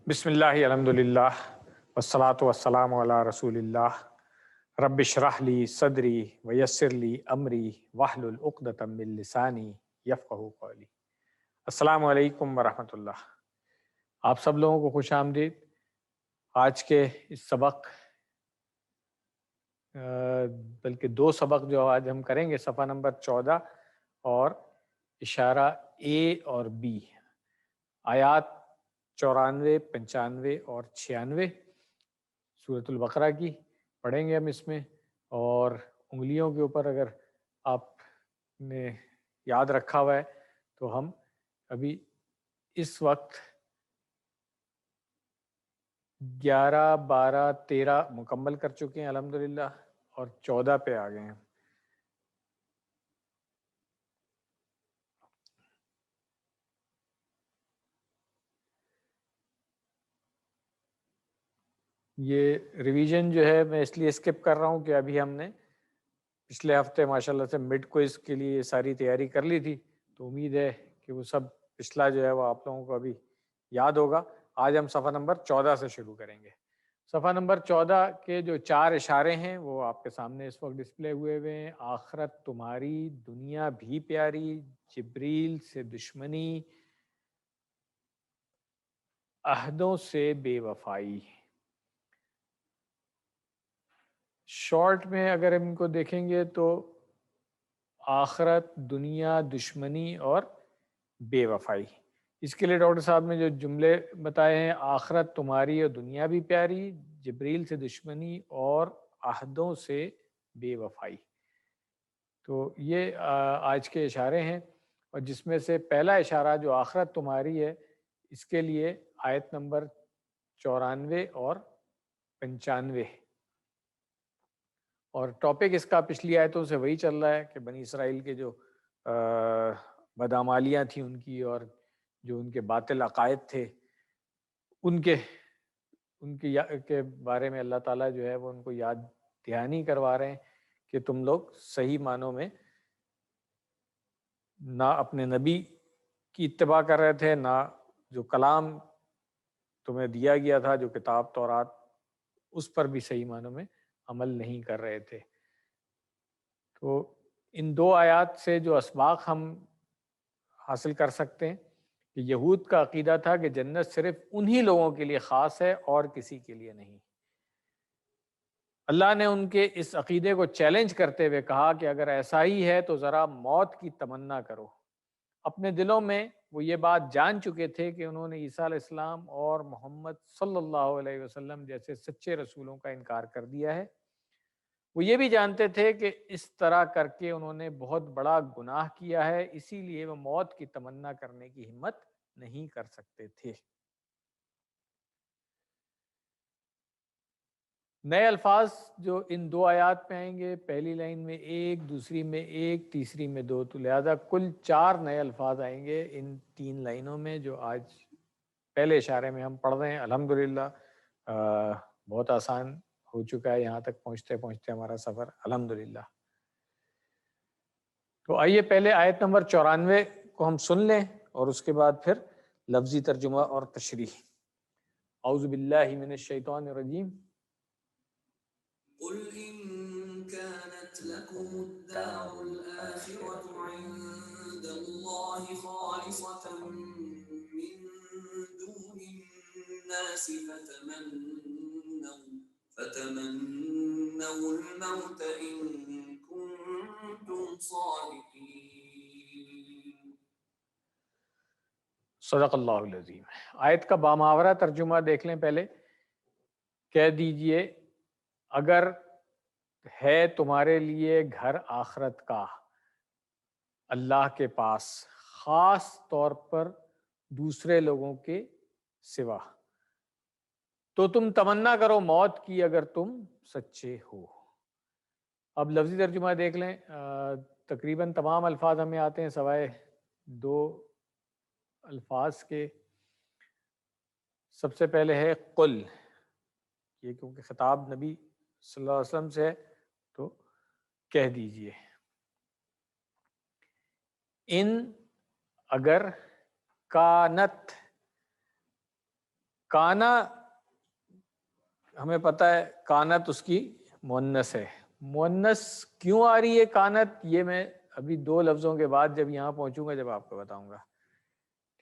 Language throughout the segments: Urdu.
بسم اللہ الحمدللہ والصلاة والسلام علی رسول اللہ رب اشرح لی صدری ویسر لی امری واحلل عقدۃ من لسانی یفقہوا قولی۔ السلام علیکم ورحمۃ اللہ۔ آپ سب لوگوں کو خوش آمدید۔ آج کے اس سبق بلکہ دو سبق جو آج ہم کریں گے، صفحہ نمبر 14 اور اشارہ اے اور بی، آیات 94، 95 اور 96 سورۃ البقرہ کی پڑھیں گے ہم اس میں۔ اور انگلیوں کے اوپر اگر آپ نے یاد رکھا ہوا ہے تو ہم ابھی اس وقت 11، 12، 13 مکمل کر چکے ہیں الحمدللہ، اور 14 پہ آ گئے ہیں۔ یہ ریویژن جو ہے میں اس لیے اسکپ کر رہا ہوں کہ ابھی ہم نے پچھلے ہفتے ماشاءاللہ سے مڈ کوئز کے لیے ساری تیاری کر لی تھی، تو امید ہے کہ وہ سب پچھلا جو ہے وہ آپ لوگوں کو ابھی یاد ہوگا۔ آج ہم صفحہ نمبر 14 سے شروع کریں گے۔ صفحہ نمبر 14 کے جو 4 اشارے ہیں وہ آپ کے سامنے اس وقت ڈسپلے ہوئے ہیں۔ آخرت تمہاری، دنیا بھی پیاری، جبریل سے دشمنی، عہدوں سے بے وفائی۔ شارٹ میں اگر ہم ان کو دیکھیں گے تو آخرت، دنیا، دشمنی اور بے وفائی۔ اس کے لیے ڈاکٹر صاحب نے جو جملے بتائے ہیں، آخرت تمہاری اور دنیا بھی پیاری، جبریل سے دشمنی اور عہدوں سے بے وفائی، تو یہ آج کے اشارے ہیں۔ اور جس میں سے پہلا اشارہ جو آخرت تمہاری ہے، اس کے لیے آیت نمبر 94 اور 95، اور ٹاپک اس کا پچھلی آیتوں سے وہی چل رہا ہے کہ بنی اسرائیل کے جو بدعمالیاں تھیں ان کی، اور جو ان کے باطل عقائد تھے ان کے بارے میں اللہ تعالیٰ جو ہے وہ ان کو یاد دہانی کروا رہے ہیں کہ تم لوگ صحیح معنوں میں نہ اپنے نبی کی اتباع کر رہے تھے، نہ جو کلام تمہیں دیا گیا تھا، جو کتاب تورات، اس پر بھی صحیح معنوں میں عمل نہیں کر رہے تھے۔ تو ان دو آیات سے جو اسباق ہم حاصل کر سکتے ہیں کہ یہود کا عقیدہ تھا کہ جنت صرف انہی لوگوں کے لیے خاص ہے اور کسی کے لیے نہیں۔ اللہ نے ان کے اس عقیدے کو چیلنج کرتے ہوئے کہا کہ اگر ایسا ہی ہے تو ذرا موت کی تمنا کرو۔ اپنے دلوں میں وہ یہ بات جان چکے تھے کہ انہوں نے عیسیٰ علیہ السلام اور محمد صلی اللہ علیہ وسلم جیسے سچے رسولوں کا انکار کر دیا ہے۔ وہ یہ بھی جانتے تھے کہ اس طرح کر کے انہوں نے بہت بڑا گناہ کیا ہے، اسی لیے وہ موت کی تمنا کرنے کی ہمت نہیں کر سکتے تھے۔ نئے الفاظ جو ان دو آیات میں آئیں گے، پہلی لائن میں ایک، دوسری میں ایک، تیسری میں دو، تو لہذا کل 4 نئے الفاظ آئیں گے ان 3 لائنوں میں جو آج پہلے اشارے میں ہم پڑھ رہے ہیں۔ الحمدللہ بہت آسان ہو چکا ہے یہاں تک پہنچتے پہنچتے ہمارا سفر الحمدللہ۔ تو آئیے پہلے آیت نمبر 94 کو ہم سن لیں اور اس کے بعد پھر لفظی ترجمہ اور تشریح۔ اعوذ باللہ من الشیطان الرجیم۔ قل إن كانت لكم الدار الآخرة عند الله خالصة من دون الناس فتمنوا الموت إن كنتم صادقين۔ صدق اللہ العظیم۔ آیت کا بامحاورہ ترجمہ دیکھ لیں پہلے۔ کہہ دیجئے اگر ہے تمہارے لیے گھر آخرت کا اللہ کے پاس، خاص طور پر دوسرے لوگوں کے سوا، تو تم تمنا کرو موت کی اگر تم سچے ہو۔ اب لفظی ترجمہ دیکھ لیں۔ تقریباً تمام الفاظ ہمیں آتے ہیں سوائے 2 الفاظ کے۔ سب سے پہلے ہے قل، یہ کیونکہ خطاب نبی صلی اللہ علیہ وسلم سے ہے تو کہہ دیجئے۔ ان، اگر، کانت، کانا ہمیں پتہ ہے کانت اس کی مؤنث ہے. مؤنث کیوں آ رہی ہے کانت، یہ میں ابھی 2 لفظوں کے بعد جب یہاں پہنچوں گا جب آپ کو بتاؤں گا.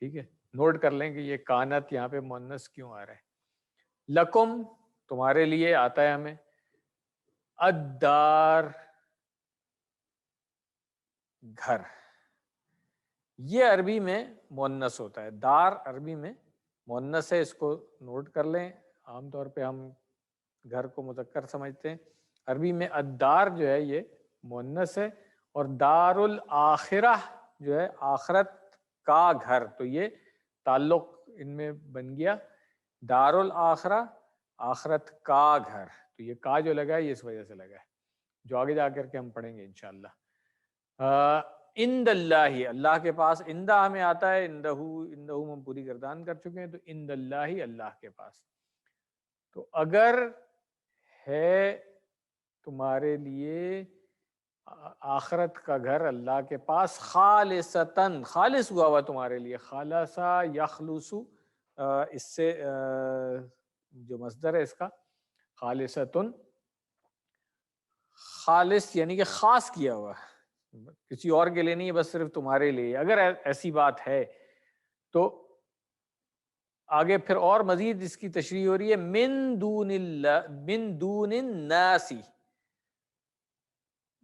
ٹھیک ہے، نوٹ کر لیں کہ یہ کانت یہاں پہ مؤنث کیوں آ رہا ہے. لکم تمہارے لیے آتا ہے ہمیں، الدار گھر، یہ عربی میں مؤنث ہوتا ہے. دار عربی میں مؤنث ہے، اس کو نوٹ کر لیں. عام طور پہ ہم گھر کو مذکر سمجھتے ہیں، عربی میں الدار جو ہے یہ مؤنث ہے. اور دار الاخرہ جو ہے آخرت کا گھر، تو یہ تعلق ان میں بن گیا دار الاخرہ، آخرت کا گھر. تو یہ کا جو لگا ہے یہ اس وجہ سے لگا ہے، جو آگے جا کر کے ہم پڑھیں گے انشاءاللہ. عند اللہ، اللہ کے پاس. اندہ ہمیں آتا ہے، اندہ ہم پوری گردان کر چکے ہیں، تو عند اللہ، اللہ کے پاس. تو اگر ہے تمہارے لیے آخرت کا گھر اللہ کے پاس، خالصتاً، خالص ہوا ہوا تمہارے لیے، خالصا یخلص، اس سے جو مصدر ہے اس کا خالصتاً، خالص یعنی کہ خاص کیا ہوا، کسی اور کے لیے نہیں ہے، بس صرف تمہارے لیے. اگر ایسی بات ہے تو آگے پھر اور مزید اس کی تشریح ہو رہی ہے، من دون اللہ، من دون الناس،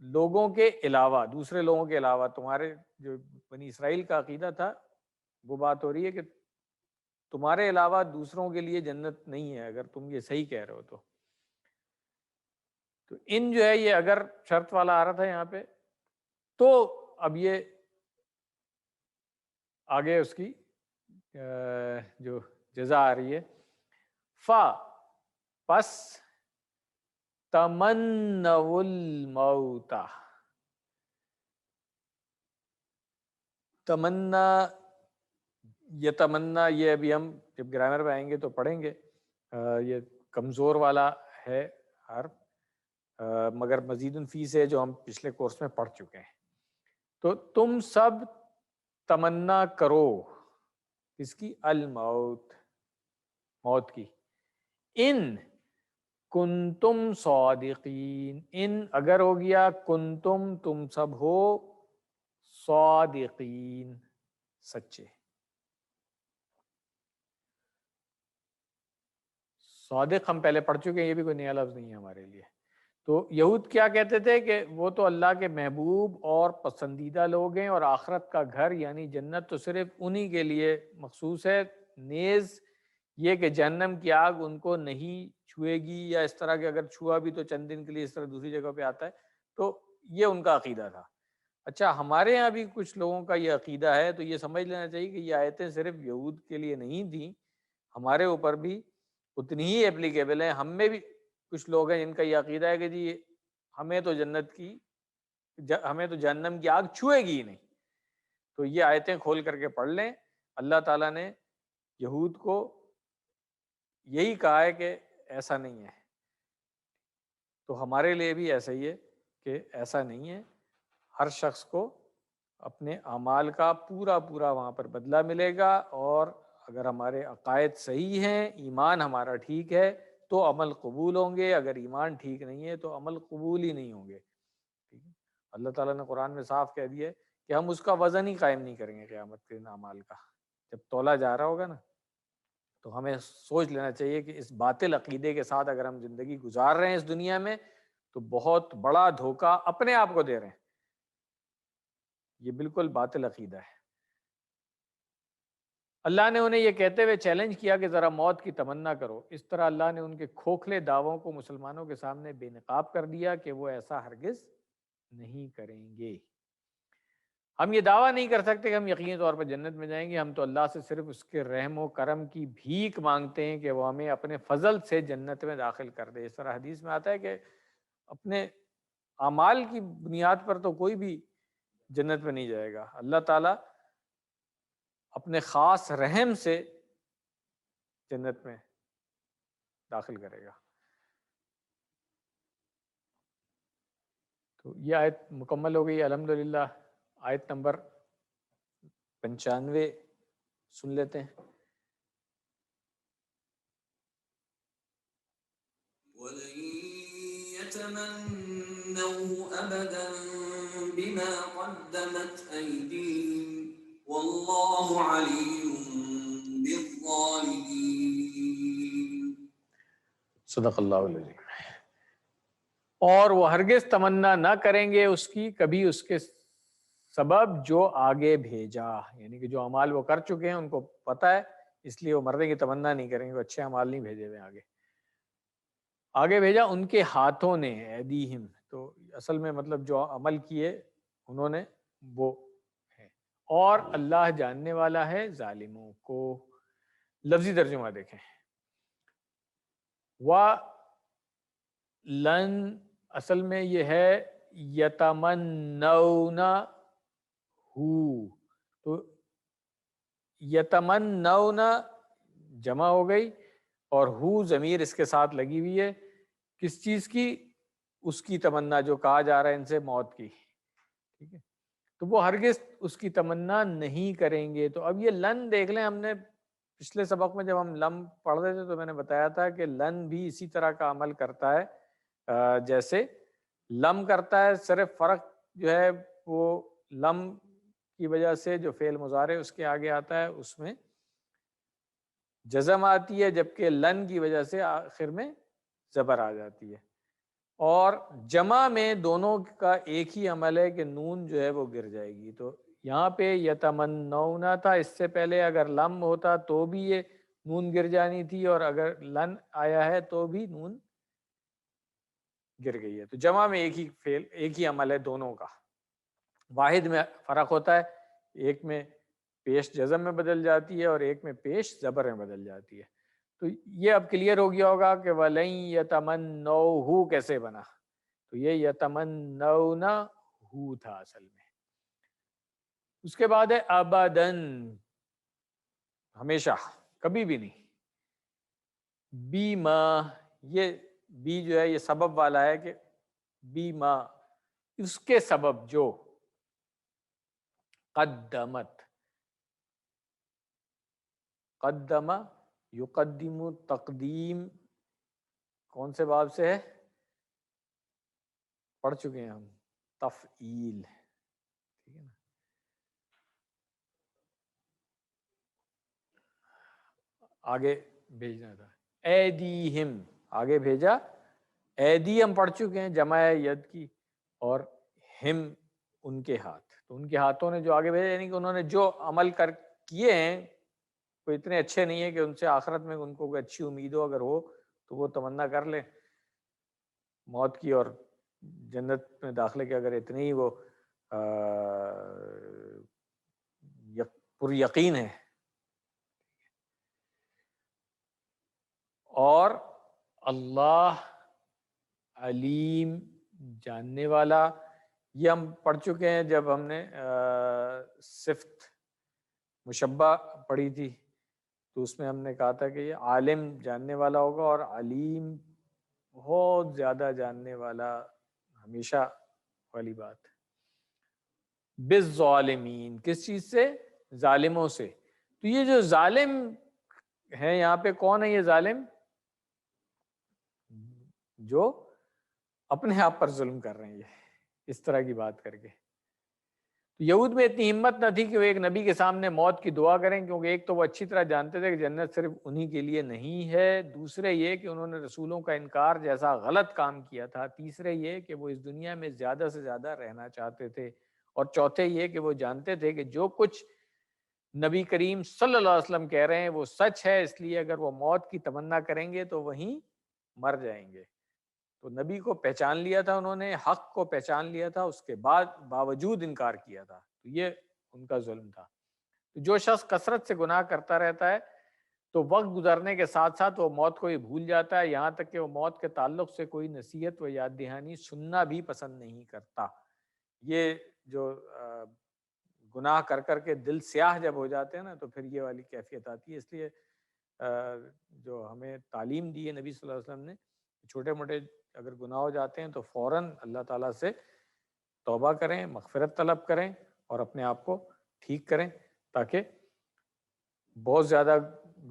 لوگوں کے علاوہ، دوسرے لوگوں کے علاوہ. تمہارے جو بنی اسرائیل کا عقیدہ تھا وہ بات ہو رہی ہے کہ تمہارے علاوہ دوسروں کے لیے جنت نہیں ہے، اگر تم یہ صحیح کہہ رہے ہو تو. تو ان جو ہے یہ اگر شرط والا آ رہا تھا یہاں پہ، تو اب یہ آگے اس کی جو جزا آ رہی ہے، پس تمنوا الموت. تمنا، یہ تمنا، یہ ابھی ہم جب گرامر پہ آئیں گے تو پڑھیں گے. یہ کمزور والا ہے حرف، مگر مزید فی سے جو ہم پچھلے کورس میں پڑھ چکے ہیں. تو تم سب تمنا کرو اس کی، الموت، موت کی. ان کنتم صادقین، ان اگر ہو گیا، کنتم تم سب ہو، صادقین سچے. صادق ہم پہلے پڑھ چکے ہیں، یہ بھی کوئی نیا لفظ نہیں ہے ہمارے لیے. تو یہود کیا کہتے تھے کہ وہ تو اللہ کے محبوب اور پسندیدہ لوگ ہیں، اور آخرت کا گھر یعنی جنت تو صرف انہی کے لیے مخصوص ہے، نیز یہ کہ جہنم کی آگ ان کو نہیں چھوئے گی، یا اس طرح کہ اگر چھوا بھی تو چند دن کے لیے، اس طرح دوسری جگہ پہ آتا ہے. تو یہ ان کا عقیدہ تھا. اچھا، ہمارے یہاں بھی کچھ لوگوں کا یہ عقیدہ ہے، تو یہ سمجھ لینا چاہیے کہ یہ آیتیں صرف یہود کے لیے نہیں تھیں، ہمارے اوپر بھی اتنی ہی اپلیکیبل ہیں. ہم میں بھی کچھ لوگ ہیں جن کا یہ عقیدہ ہے کہ جی ہمیں تو ہمیں تو جہنم کی آگ چھوئے گی ہی نہیں. تو یہ آیتیں کھول کر کے پڑھ لیں. اللہ تعالیٰ نے یہود کو یہی کہا ہے کہ ایسا نہیں ہے، تو ہمارے لیے بھی ایسا ہی ہے کہ ایسا نہیں ہے. ہر شخص کو اپنے اعمال کا پورا پورا وہاں پر بدلہ ملے گا، اور اگر ہمارے عقائد صحیح ہیں، ایمان ہمارا ٹھیک ہے تو عمل قبول ہوں گے، اگر ایمان ٹھیک نہیں ہے تو عمل قبول ہی نہیں ہوں گے. ٹھیک ہے، اللہ تعالیٰ نے قرآن میں صاف کہہ دیا ہے کہ ہم اس کا وزن ہی قائم نہیں کریں گے قیامت کے دن اعمال کا. جب تولا جا رہا ہوگا نا، تو ہمیں سوچ لینا چاہیے کہ اس باطل عقیدے کے ساتھ اگر ہم زندگی گزار رہے ہیں اس دنیا میں، تو بہت بڑا دھوکہ اپنے آپ کو دے رہے ہیں. یہ بالکل باطل عقیدہ ہے. اللہ نے انہیں یہ کہتے ہوئے چیلنج کیا کہ ذرا موت کی تمنا کرو. اس طرح اللہ نے ان کے کھوکھلے دعووں کو مسلمانوں کے سامنے بے نقاب کر دیا کہ وہ ایسا ہرگز نہیں کریں گے. ہم یہ دعویٰ نہیں کر سکتے کہ ہم یقینی طور پر جنت میں جائیں گے. ہم تو اللہ سے صرف اس کے رحم و کرم کی بھیک مانگتے ہیں کہ وہ ہمیں اپنے فضل سے جنت میں داخل کر دے. اس طرح حدیث میں آتا ہے کہ اپنے اعمال کی بنیاد پر تو کوئی بھی جنت میں نہیں جائے گا. اللہ تعالیٰ اپنے خاص رحم سے جنت میں داخل کرے گا. تو یہ آیت مکمل ہو گئی الحمدللہ. آیت نمبر 95 سن لیتے ہیں. يتمنوه أبدا بما قدمت أيديهم والله عليم بالظالمين. صدق اللہ العظیم. اور وہ ہرگز تمنا نہ کریں گے اس کی کبھی اس کے سبب جو آگے بھیجا، یعنی کہ جو اعمال وہ کر چکے ہیں ان کو پتہ ہے، اس لیے وہ مرنے کی تمنا نہیں کریں گے، وہ اچھے اعمال نہیں بھیجے ہوئے آگے بھیجا ان کے ہاتھوں نے، ایدیہم، تو اصل میں مطلب جو عمل کیے انہوں نے وہ ہے، اور اللہ جاننے والا ہے ظالموں کو. لفظی ترجمہ دیکھیں، لن اصل میں یہ ہے یتمنون ہو، تو یتمنون جمع ہو گئی اور ہو ضمیر اس کے ساتھ لگی ہوئی ہے، کس چیز کی؟ اس کی تمنا جو کہا جا رہا ہے ان سے موت کی، ٹھیک ہے، تو وہ ہرگز اس کی تمنا نہیں کریں گے. تو اب یہ لن دیکھ لیں، ہم نے پچھلے سبق میں جب ہم لم پڑھ رہے تھے تو میں نے بتایا تھا کہ لن بھی اسی طرح کا عمل کرتا ہے جیسے لم کرتا ہے، صرف فرق جو ہے وہ لم کی وجہ سے جو فعل مضارع اس کے آگے آتا ہے اس میں جزم آتی ہے، جبکہ لن کی وجہ سے آخر میں زبر آ جاتی ہے. اور جمع میں دونوں کا ایک ہی عمل ہے کہ نون جو ہے وہ گر جائے گی. تو یہاں پہ یتمنون تھا، اس سے پہلے اگر لم ہوتا تو بھی یہ نون گر جانی تھی، اور اگر لن آیا ہے تو بھی نون گر گئی ہے. تو جمع میں ایک ہی فعل، ایک ہی عمل ہے دونوں کا. واحد میں فرق ہوتا ہے، ایک میں پیش جزم میں بدل جاتی ہے اور ایک میں پیش زبر میں بدل جاتی ہے. تو یہ اب کلیئر ہو گیا ہوگا کہ وَلَن يَتَمَنَّوْهُ کیسے بنا. تو یہ یتمنونہ تھا اصل میں. اس کے بعد ہے ابدن، ہمیشہ، کبھی بھی نہیں. بیما، یہ بی جو ہے یہ سبب والا ہے کہ بیما اس کے سبب جو قدمت، قدم یقدم تقدیم کون سے باب سے ہے؟ پڑھ چکے ہیں ہم، تفعیل، ٹھیک ہے نا. آگے بھیجنا تھا، ایدیہم آگے بھیجا، ایدی ہم پڑھ چکے ہیں جمع ہے ید کی، اور ہم ان کے ہاتھ، تو ان کے ہاتھوں نے جو آگے بھیجا، یعنی کہ انہوں نے جو عمل کیے ہیں وہ اتنے اچھے نہیں ہیں کہ ان سے آخرت میں ان کو کوئی اچھی امید ہو، اگر ہو تو وہ تمنا کر لیں موت کی اور جنت میں داخلے کے، اگر اتنے ہی وہ پر یقین ہے. اور اللہ علیم جاننے والا، یہ ہم پڑھ چکے ہیں جب ہم نے صفت مشبہ پڑھی تھی، تو اس میں ہم نے کہا تھا کہ یہ عالم جاننے والا ہوگا اور علیم بہت زیادہ جاننے والا، ہمیشہ والی بات. بالظالمین، کس چیز سے؟ ظالموں سے. تو یہ جو ظالم ہیں یہاں پہ کون ہے؟ یہ ظالم جو اپنے آپ پر ظلم کر رہے ہیں، اس طرح کی بات کر کے. تو یہود میں اتنی ہمت نہ تھی کہ وہ ایک نبی کے سامنے موت کی دعا کریں، کیونکہ ایک تو وہ اچھی طرح جانتے تھے کہ جنت صرف انہی کے لیے نہیں ہے، دوسرے یہ کہ انہوں نے رسولوں کا انکار جیسا غلط کام کیا تھا، تیسرے یہ کہ وہ اس دنیا میں زیادہ سے زیادہ رہنا چاہتے تھے، اور چوتھے یہ کہ وہ جانتے تھے کہ جو کچھ نبی کریم صلی اللہ علیہ وسلم کہہ رہے ہیں وہ سچ ہے، اس لیے اگر وہ موت کی تمنا کریں گے تو وہیں مر جائیں گے. تو نبی کو پہچان لیا تھا انہوں نے، حق کو پہچان لیا تھا، اس کے بعد باوجود انکار کیا تھا، تو یہ ان کا ظلم تھا. تو جو شخص کثرت سے گناہ کرتا رہتا ہے تو وقت گزرنے کے ساتھ ساتھ وہ موت کو ہی بھول جاتا ہے، یہاں تک کہ وہ موت کے تعلق سے کوئی نصیحت و یاد دہانی سننا بھی پسند نہیں کرتا. یہ جو گناہ کر کر کے دل سیاہ جب ہو جاتے ہیں نا تو پھر یہ والی کیفیت آتی ہے. اس لیے جو ہمیں تعلیم دی ہے نبی صلی اللہ علیہ وسلم نے، چھوٹے موٹے اگر گناہ ہو جاتے ہیں تو فوراً اللہ تعالیٰ سے توبہ کریں، مغفرت طلب کریں اور اپنے آپ کو ٹھیک کریں، تاکہ بہت زیادہ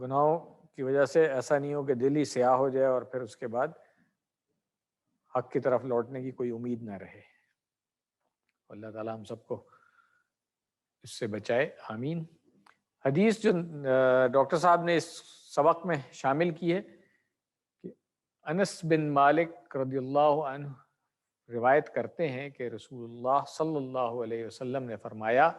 گناہوں کی وجہ سے ایسا نہیں ہو کہ دل ہی سیاہ ہو جائے اور پھر اس کے بعد حق کی طرف لوٹنے کی کوئی امید نہ رہے۔ اللہ تعالیٰ ہم سب کو اس سے بچائے، آمین۔ حدیث جو ڈاکٹر صاحب نے اس سبق میں شامل کی ہے کہ انس بن مالک رضی اللہ عنہ روایت کرتے ہیں کہ رسول اللہ صلی اللہ علیہ وسلم نے فرمایا،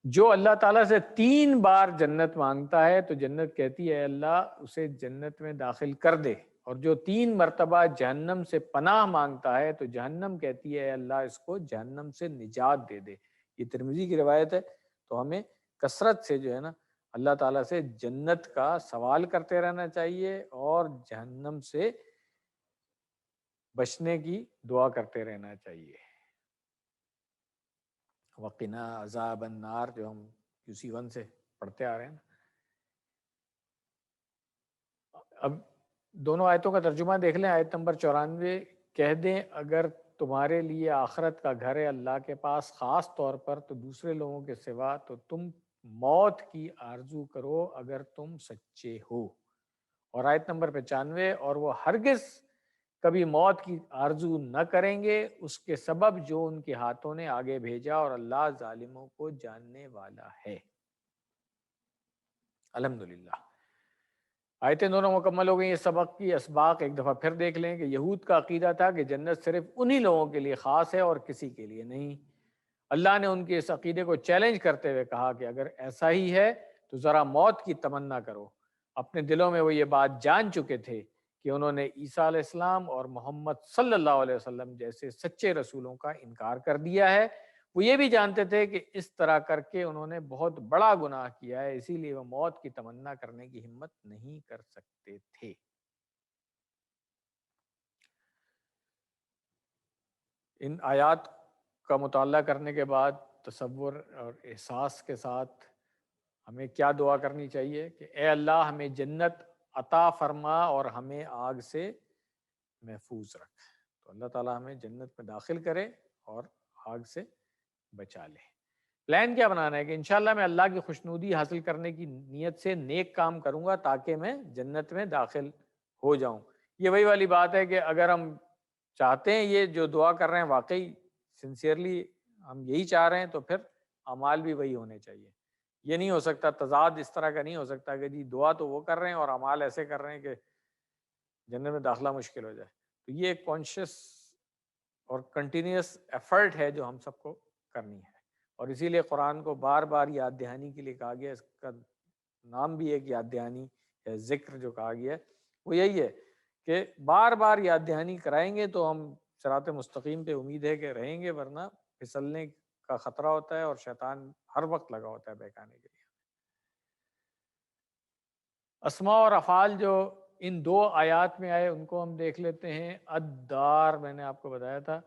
جو اللہ تعالیٰ سے 3 بار جنت مانگتا ہے تو جنت کہتی ہے اللہ اسے جنت میں داخل کر دے، اور جو 3 مرتبہ جہنم سے پناہ مانگتا ہے تو جہنم کہتی ہے اللہ اس کو جہنم سے نجات دے دے۔ یہ ترمذی کی روایت ہے۔ تو ہمیں کثرت سے جو ہے نا اللہ تعالیٰ سے جنت کا سوال کرتے رہنا چاہیے اور جہنم سے بچنے کی دعا کرتے رہنا چاہیے۔ وقنا عذاب النار جو ہم QC1 سے پڑھتے آ رہے ہیں۔ اب دونوں آیتوں کا ترجمہ دیکھ لیں۔ آیت نمبر 94، کہہ دیں اگر تمہارے لیے آخرت کا گھر ہے اللہ کے پاس خاص طور پر تو دوسرے لوگوں کے سوا، تو تم موت کی آرزو کرو اگر تم سچے ہو۔ اور آیت نمبر 95، اور وہ ہرگز کبھی موت کی آرزو نہ کریں گے اس کے سبب جو ان کے ہاتھوں نے آگے بھیجا، اور اللہ ظالموں کو جاننے والا ہے۔ الحمدللہ آیتیں دونوں مکمل ہو گئی۔ یہ سبق کی اسباق ایک دفعہ پھر دیکھ لیں کہ یہود کا عقیدہ تھا کہ جنت صرف انہی لوگوں کے لیے خاص ہے اور کسی کے لیے نہیں۔ اللہ نے ان کے اس عقیدے کو چیلنج کرتے ہوئے کہا کہ اگر ایسا ہی ہے تو ذرا موت کی تمنا کرو۔ اپنے دلوں میں وہ یہ بات جان چکے تھے کہ انہوں نے عیسیٰ علیہ السلام اور محمد صلی اللہ علیہ وسلم جیسے سچے رسولوں کا انکار کر دیا ہے۔ وہ یہ بھی جانتے تھے کہ اس طرح کر کے انہوں نے بہت بڑا گناہ کیا ہے، اسی لیے وہ موت کی تمنا کرنے کی ہمت نہیں کر سکتے تھے۔ ان آیات کا مطالعہ کرنے کے بعد تصور اور احساس کے ساتھ ہمیں کیا دعا کرنی چاہیے کہ اے اللہ ہمیں جنت عطا فرما اور ہمیں آگ سے محفوظ رکھ۔ تو اللہ تعالیٰ ہمیں جنت میں داخل کرے اور آگ سے بچا لے۔ پلان کیا بنانا ہے کہ انشاءاللہ میں اللہ کی خوشنودی حاصل کرنے کی نیت سے نیک کام کروں گا تاکہ میں جنت میں داخل ہو جاؤں۔ یہ وہی والی بات ہے کہ اگر ہم چاہتے ہیں یہ جو دعا کر رہے ہیں واقعی سنسیئرلی ہم یہی چاہ رہے ہیں تو پھر اعمال بھی وہی ہونے چاہیے۔ یہ نہیں ہو سکتا، تضاد اس طرح کا نہیں ہو سکتا کہ جی دعا تو وہ کر رہے ہیں اور اعمال ایسے کر رہے ہیں کہ جنت میں داخلہ مشکل ہو جائے۔ تو یہ ایک کانشیس اور کنٹینیوس ایفرٹ ہے جو ہم سب کو کرنی ہے، اور اسی لیے قرآن کو بار بار یاد دہانی کے لیے کہا گیا۔ اس کا نام بھی ایک یاد دہانی یا ذکر جو کہا گیا ہے وہ یہی ہے کہ بار بار یاد دہانی کرائیں گے تو ہم صراط مستقیم پہ امید ہے کہ رہیں گے، ورنہ پھسلنے کا خطرہ ہوتا ہے اور شیطان ہر وقت لگا ہوتا ہے بہکانے کے لیے۔ اسماء اور افعال جو ان 2 آیات میں آئے ان کو ہم دیکھ لیتے ہیں۔ الدار میں نے آپ کو بتایا تھا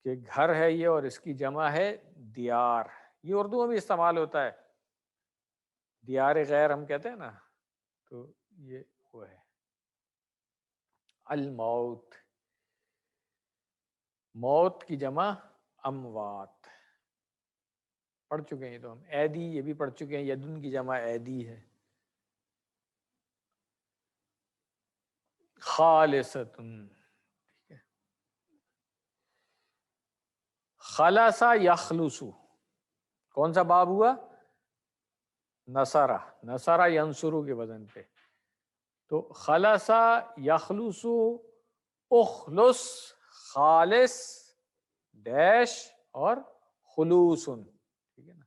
کہ گھر ہے یہ، اور اس کی جمع ہے دیار۔ یہ اردو میں بھی استعمال ہوتا ہے، دیار غیر ہم کہتے ہیں نا، تو یہ وہ ہے۔ الموت، موت کی جمع اموات، پڑھ چکے ہیں تو ہم۔ ایدی یہ بھی پڑھ چکے ہیں، یدن کی جمع ایدی ہے۔ خالصتن، خلصا یخلصو، کون سا باب ہوا؟ نصرہ، نصرہ ینصرو کے وزن پہ۔ تو خلصا یخلصو، اخلص، خالص ڈیش اور خلوصن، ٹھیک ہے نا۔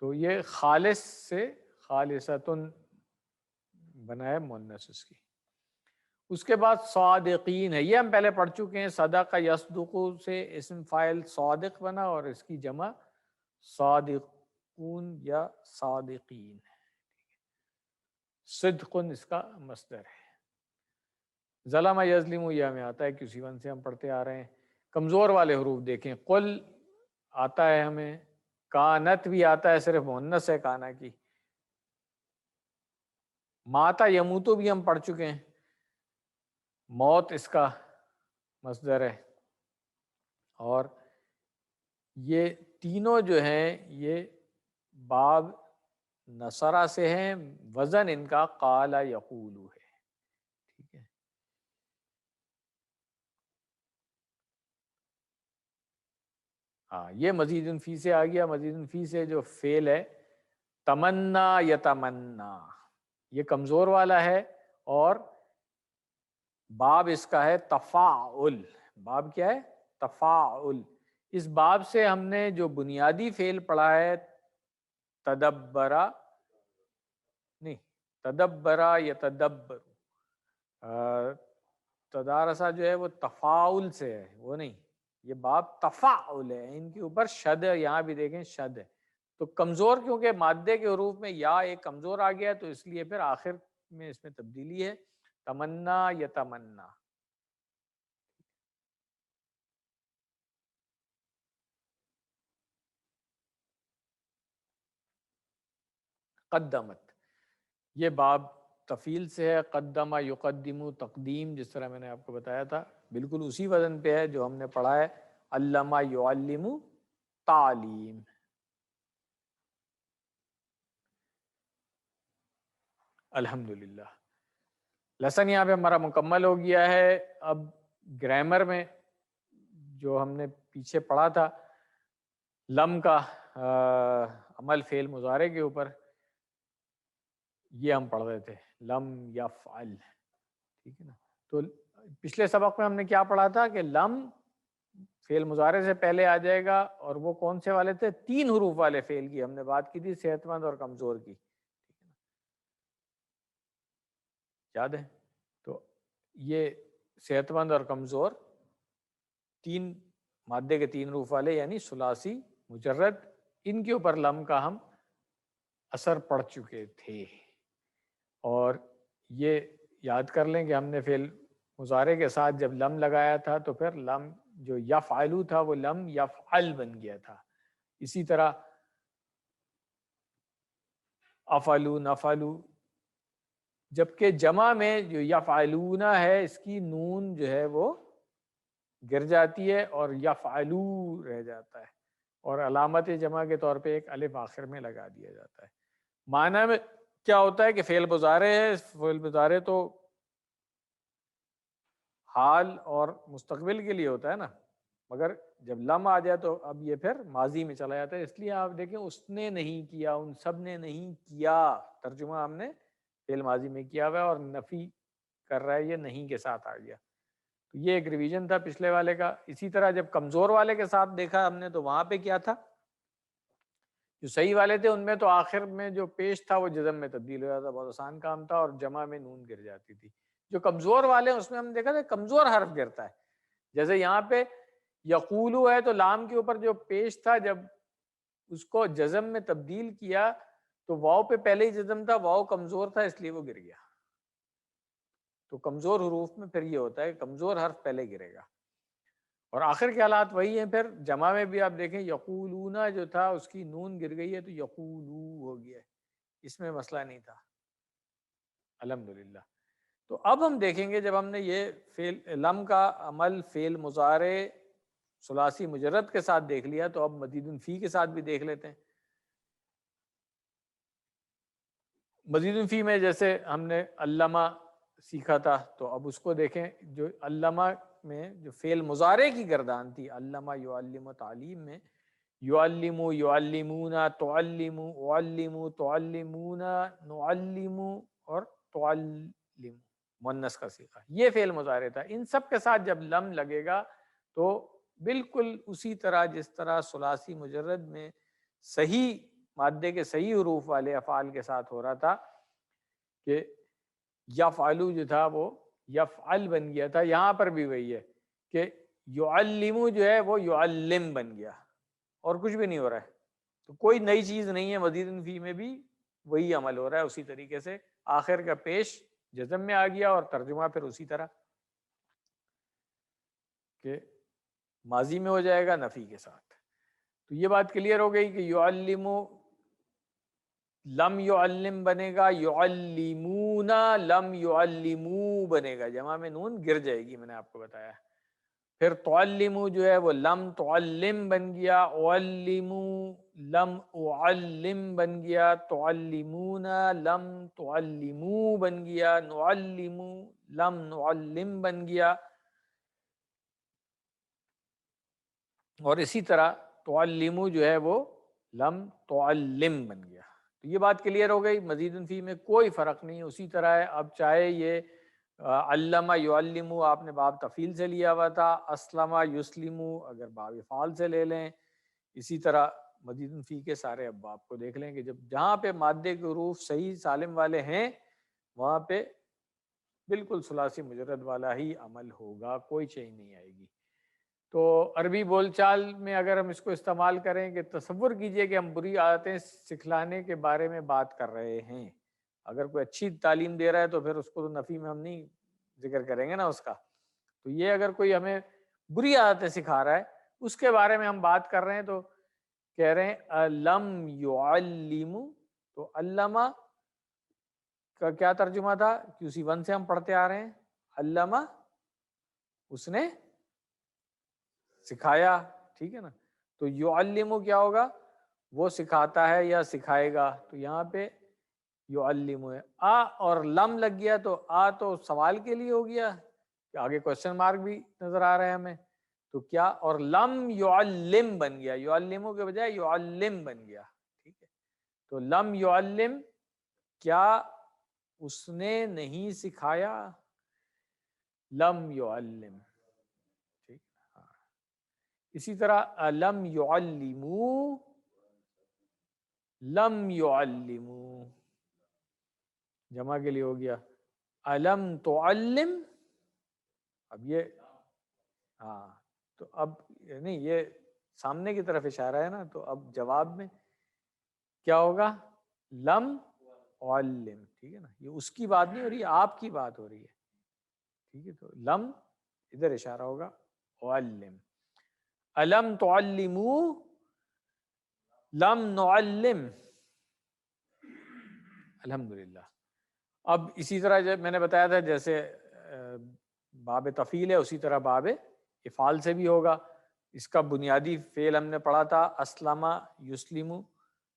تو یہ خالص سے خالصتن بنا ہے مؤنث اس کی۔ اس کے بعد صادقین ہے، یہ ہم پہلے پڑھ چکے ہیں۔ صدق یصدق سے اسم فاعل صادق بنا اور اس کی جمع صادقون یا صادقین ہے۔ صدقن اس کا مصدر ہے۔ ظلم یظلم یہ ہمیں آتا ہے QC1 سے ہم پڑھتے آ رہے ہیں۔ کمزور والے حروف دیکھیں، قل آتا ہے ہمیں، کانت بھی آتا ہے، صرف مؤنث ہے کانا کی۔ ماتا یموتو بھی ہم پڑھ چکے ہیں، موت اس کا مصدر ہے۔ اور یہ تینوں جو ہیں یہ باب نصرہ سے ہیں، وزن ان کا قال یقولو ہے، ٹھیک ہے۔ ہاں یہ مزید فی سے آ گیا. مزید فی سے جو فعل ہے تمنا یتمنا یہ کمزور والا ہے اور باب اس کا ہے تفاعل. باب کیا ہے؟ تفاعل. اس باب سے ہم نے جو بنیادی فعل پڑھا ہے تدبرا نہیں تدبرا یا تدبر تدارسا جو ہے وہ تفاعل سے ہے، وہ نہیں، یہ باب تفاعل ہے. ان کے اوپر شد ہے، یہاں بھی دیکھیں شد ہے. تو کمزور کیونکہ مادے کے حروف میں یا ایک کمزور آ گیا تو اس لیے پھر آخر میں اس میں تبدیلی ہے تمنا یا تمنا. قدمت یہ باب تفیل سے ہے. قدم یقدم تقدیم، جس طرح میں نے آپ کو بتایا تھا بالکل اسی وزن پہ ہے جو ہم نے پڑھا ہے علامہ یعلم تعلیم. الحمدللہ لیسن یہاں پہ ہمارا مکمل ہو گیا ہے. اب گرامر میں جو ہم نے پیچھے پڑھا تھا لم کا عمل فعل مضارع کے اوپر، یہ ہم پڑھ رہے تھے لم یفعل، ٹھیک ہے نا. تو پچھلے سبق میں ہم نے کیا پڑھا تھا کہ لم فعل مضارع سے پہلے آ جائے گا، اور وہ کون سے والے تھے؟ 3 حروف والے فعل کی ہم نے بات کی تھی، صحت مند اور کمزور کی، یاد ہے؟ تو یہ صحت مند اور کمزور 3 مادے کے 3 حروف والے یعنی ثلاثی مجرد، ان کے اوپر لم کا ہم اثر پڑ چکے تھے. اور یہ یاد کر لیں کہ ہم نے فعل مضارع کے ساتھ جب لم لگایا تھا تو پھر لم جو یفعلو تھا وہ لم یفعل بن گیا تھا. اسی طرح افعلو نفعلو، جبکہ جمع میں جو یفعلون ہے اس کی نون جو ہے وہ گر جاتی ہے اور یفعلو رہ جاتا ہے، اور علامت جمع کے طور پہ ایک الف آخر میں لگا دیا جاتا ہے. معنی میں کیا ہوتا ہے کہ فعل مضارع ہے، فعل مضارع تو حال اور مستقبل کے لیے ہوتا ہے نا، مگر جب لم آ جائے تو اب یہ پھر ماضی میں چلا جاتا ہے. اس لیے آپ دیکھیں اس نے نہیں کیا، ان سب نے نہیں کیا، ترجمہ ہم نے فعل ماضی میں کیا ہوا ہے اور نفی کر رہا ہے یہ نہیں کے ساتھ آ گیا. تو یہ ایک ریویژن تھا پچھلے والے کا. اسی طرح جب کمزور والے کے ساتھ دیکھا ہم نے تو وہاں پہ کیا تھا؟ جو صحیح والے تھے ان میں تو آخر میں جو پیش تھا وہ جزم میں تبدیل ہو جاتا، بہت آسان کام تھا، اور جمع میں نون گر جاتی تھی. جو کمزور والے ہیں اس میں ہم نے دیکھا تھا کمزور حرف گرتا ہے، جیسے یہاں پہ یقولو ہے تو لام کے اوپر جو پیش تھا جب اس کو جزم میں تبدیل کیا تو واو پہ پہلے ہی جزم تھا، واو کمزور تھا اس لیے وہ گر گیا. تو کمزور حروف میں پھر یہ ہوتا ہے کمزور حرف پہلے گرے گا، اور آخر کے حالات وہی ہیں. پھر جمع میں بھی آپ دیکھیں یقولون جو تھا اس کی نون گر گئی ہے تو یقولو ہو گیا ہے، اس میں مسئلہ نہیں تھا الحمدللہ. تو اب ہم دیکھیں گے جب ہم نے یہ فعل لم کا عمل فعل مضارع ثلاثی مجرد کے ساتھ دیکھ لیا تو اب مزید فی کے ساتھ بھی دیکھ لیتے ہیں. مزید فی میں جیسے ہم نے علامہ سیکھا تھا تو اب اس کو دیکھیں. جو علامہ میں جو فعل مضارع کی گردان تھی علامہ یعلم تعلیم میں یعلم یعلمون تعلم اعلم تعلمون نعلم اور تعلم مؤنث کا صیغہ، یہ فعل مضارع تھا. ان سب کے ساتھ جب لم لگے گا تو بالکل اسی طرح جس طرح ثلاثی مجرد میں صحیح مادے کے صحیح حروف والے افعال کے ساتھ ہو رہا تھا کہ یفعلو جو تھا وہ یفعل بن گیا تھا، یہاں پر بھی وہی ہے کہ یعلم جو ہے وہ یعلم بن گیا اور کچھ بھی نہیں ہو رہا ہے. تو کوئی نئی چیز نہیں ہے، مزید فی میں بھی وہی عمل ہو رہا ہے اسی طریقے سے. آخر کا پیش جزم میں آ گیا اور ترجمہ پھر اسی طرح کہ ماضی میں ہو جائے گا نفی کے ساتھ. تو یہ بات کلیئر ہو گئی کہ یعلم لم یعلم بنے گا، یعلمون لم یعلمو بنے گا، جمع میں نون گر جائے گی، میں نے آپ کو بتایا. پھر تعلمو جو ہے وہ لم تعلم بن گیا، اعلمو لم اعلم بن گیا، تعلمون لم تعلمو بن گیا، نعلمو لم نعلم بن گیا. اور اسی طرح تعلمو جو ہے وہ لم تعلم بن گیا. تو یہ بات کلیئر ہو گئی. مزید فی میں کوئی فرق نہیں. اسی طرح ہے اب چاہے یہ علمہ یعلمو آپ نے باب تفعیل سے لیا ہوا تھا، اسلمہ یسلمو اگر باب افعال سے لے لیں، اسی طرح مزید فی کے سارے اب آپ کو دیکھ لیں کہ جب جہاں پہ مادے کے حروف صحیح سالم والے ہیں وہاں پہ بالکل ثلاثی مجرد والا ہی عمل ہوگا، کوئی چینج نہیں آئے گی. تو عربی بول چال میں اگر ہم اس کو استعمال کریں کہ تصور کیجئے کہ ہم بری عادتیں سکھلانے کے بارے میں بات کر رہے ہیں، اگر کوئی اچھی تعلیم دے رہا ہے تو پھر اس کو تو نفی میں ہم نہیں ذکر کریں گے نا اس کا. تو یہ اگر کوئی ہمیں بری عادتیں سکھا رہا ہے اس کے بارے میں ہم بات کر رہے ہیں تو کہہ رہے ہیں علم یعلم. تو علامہ کا کیا ترجمہ تھا؟ QC1 سے ہم پڑھتے آ رہے ہیں، علامہ اس نے سکھایا، ٹھیک ہے نا. تو یعلم کیا ہوگا؟ وہ سکھاتا ہے یا سکھائے گا. تو یہاں پہ یعلم ہے، آ اور لم لگ گیا تو آ تو سوال کے لیے ہو گیا کہ آگے کوشچن مارک بھی نظر آ رہے ہیں ہمیں. تو کیا اور لم یعلم بن گیا، یعلموں کے بجائے یعلم بن گیا، ٹھیک ہے. تو لم یعلم کیا اس نے نہیں سکھایا، لم یعلم، ٹھیک. ہاں اسی طرح لم یعلمو، لم یعلمو جمع کے لیے ہو گیا علم تعلم. اب یہ ہاں تو اب نہیں یہ سامنے کی طرف اشارہ ہے نا، تو اب جواب میں کیا ہوگا؟ لم علم، ٹھیک ہے نا. یہ اس کی بات نہیں ہو رہی ہے، آپ کی بات ہو رہی ہے، ٹھیک ہے. تو لم ادھر اشارہ ہوگا علم. علم تعلمو لم نعلم. الحمدللہ. اب اسی طرح جب میں نے بتایا تھا جیسے باب تفعیل ہے اسی طرح باب افعال سے بھی ہوگا. اس کا بنیادی فعل ہم نے پڑھا تھا اسلمہ یسلمو.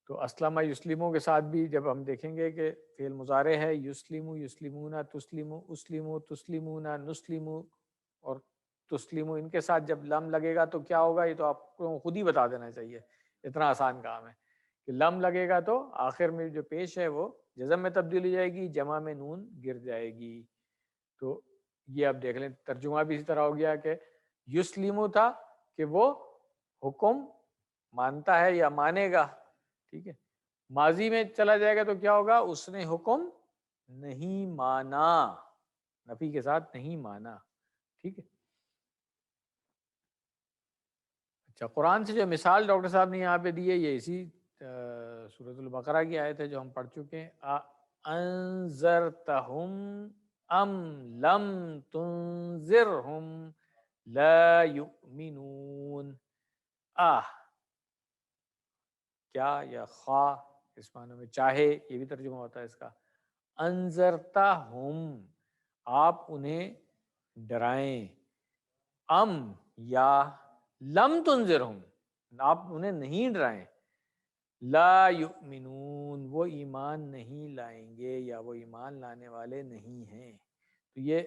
تو اسلمہ یسلمو کے ساتھ بھی جب ہم دیکھیں گے کہ فعل مضارع ہے یسلمو یسلمون تسلمو اسلمو تسلمون نسلمو اور تسلمو، ان کے ساتھ جب لم لگے گا تو کیا ہوگا؟ یہ تو آپ کو خود ہی بتا دینا چاہیے، اتنا آسان کام ہے کہ لم لگے گا تو آخر میں جو پیش ہے وہ جزم میں تبدیل ہو جائے گی، جمع میں نون گر جائے گی. تو یہ اب دیکھ لیں ترجمہ بھی اسی طرح ہو گیا کہ یسلمو تھا کہ وہ حکم مانتا ہے یا مانے گا، ٹھیک ہے. ماضی میں چلا جائے گا تو کیا ہوگا؟ اس نے حکم نہیں مانا، نفی کے ساتھ نہیں مانا، ٹھیک ہے. اچھا قرآن سے جو مثال ڈاکٹر صاحب نے یہاں پہ دی ہے یہ اسی سورۃ البقرہ کی آیت ہے جو ہم پڑھ چکے ہیں. انذرتہم ام لم تنذرہم لا یؤمنون. کیا یا خواہ اس معنی میں چاہے یہ بھی ترجمہ ہوتا ہے اس کا. انذرتہم آپ انہیں ڈرائیں، ام یا لم تنذرہم آپ انہیں نہیں ڈرائیں، لا یؤمنون وہ ایمان نہیں لائیں گے یا وہ ایمان لانے والے نہیں ہیں. تو یہ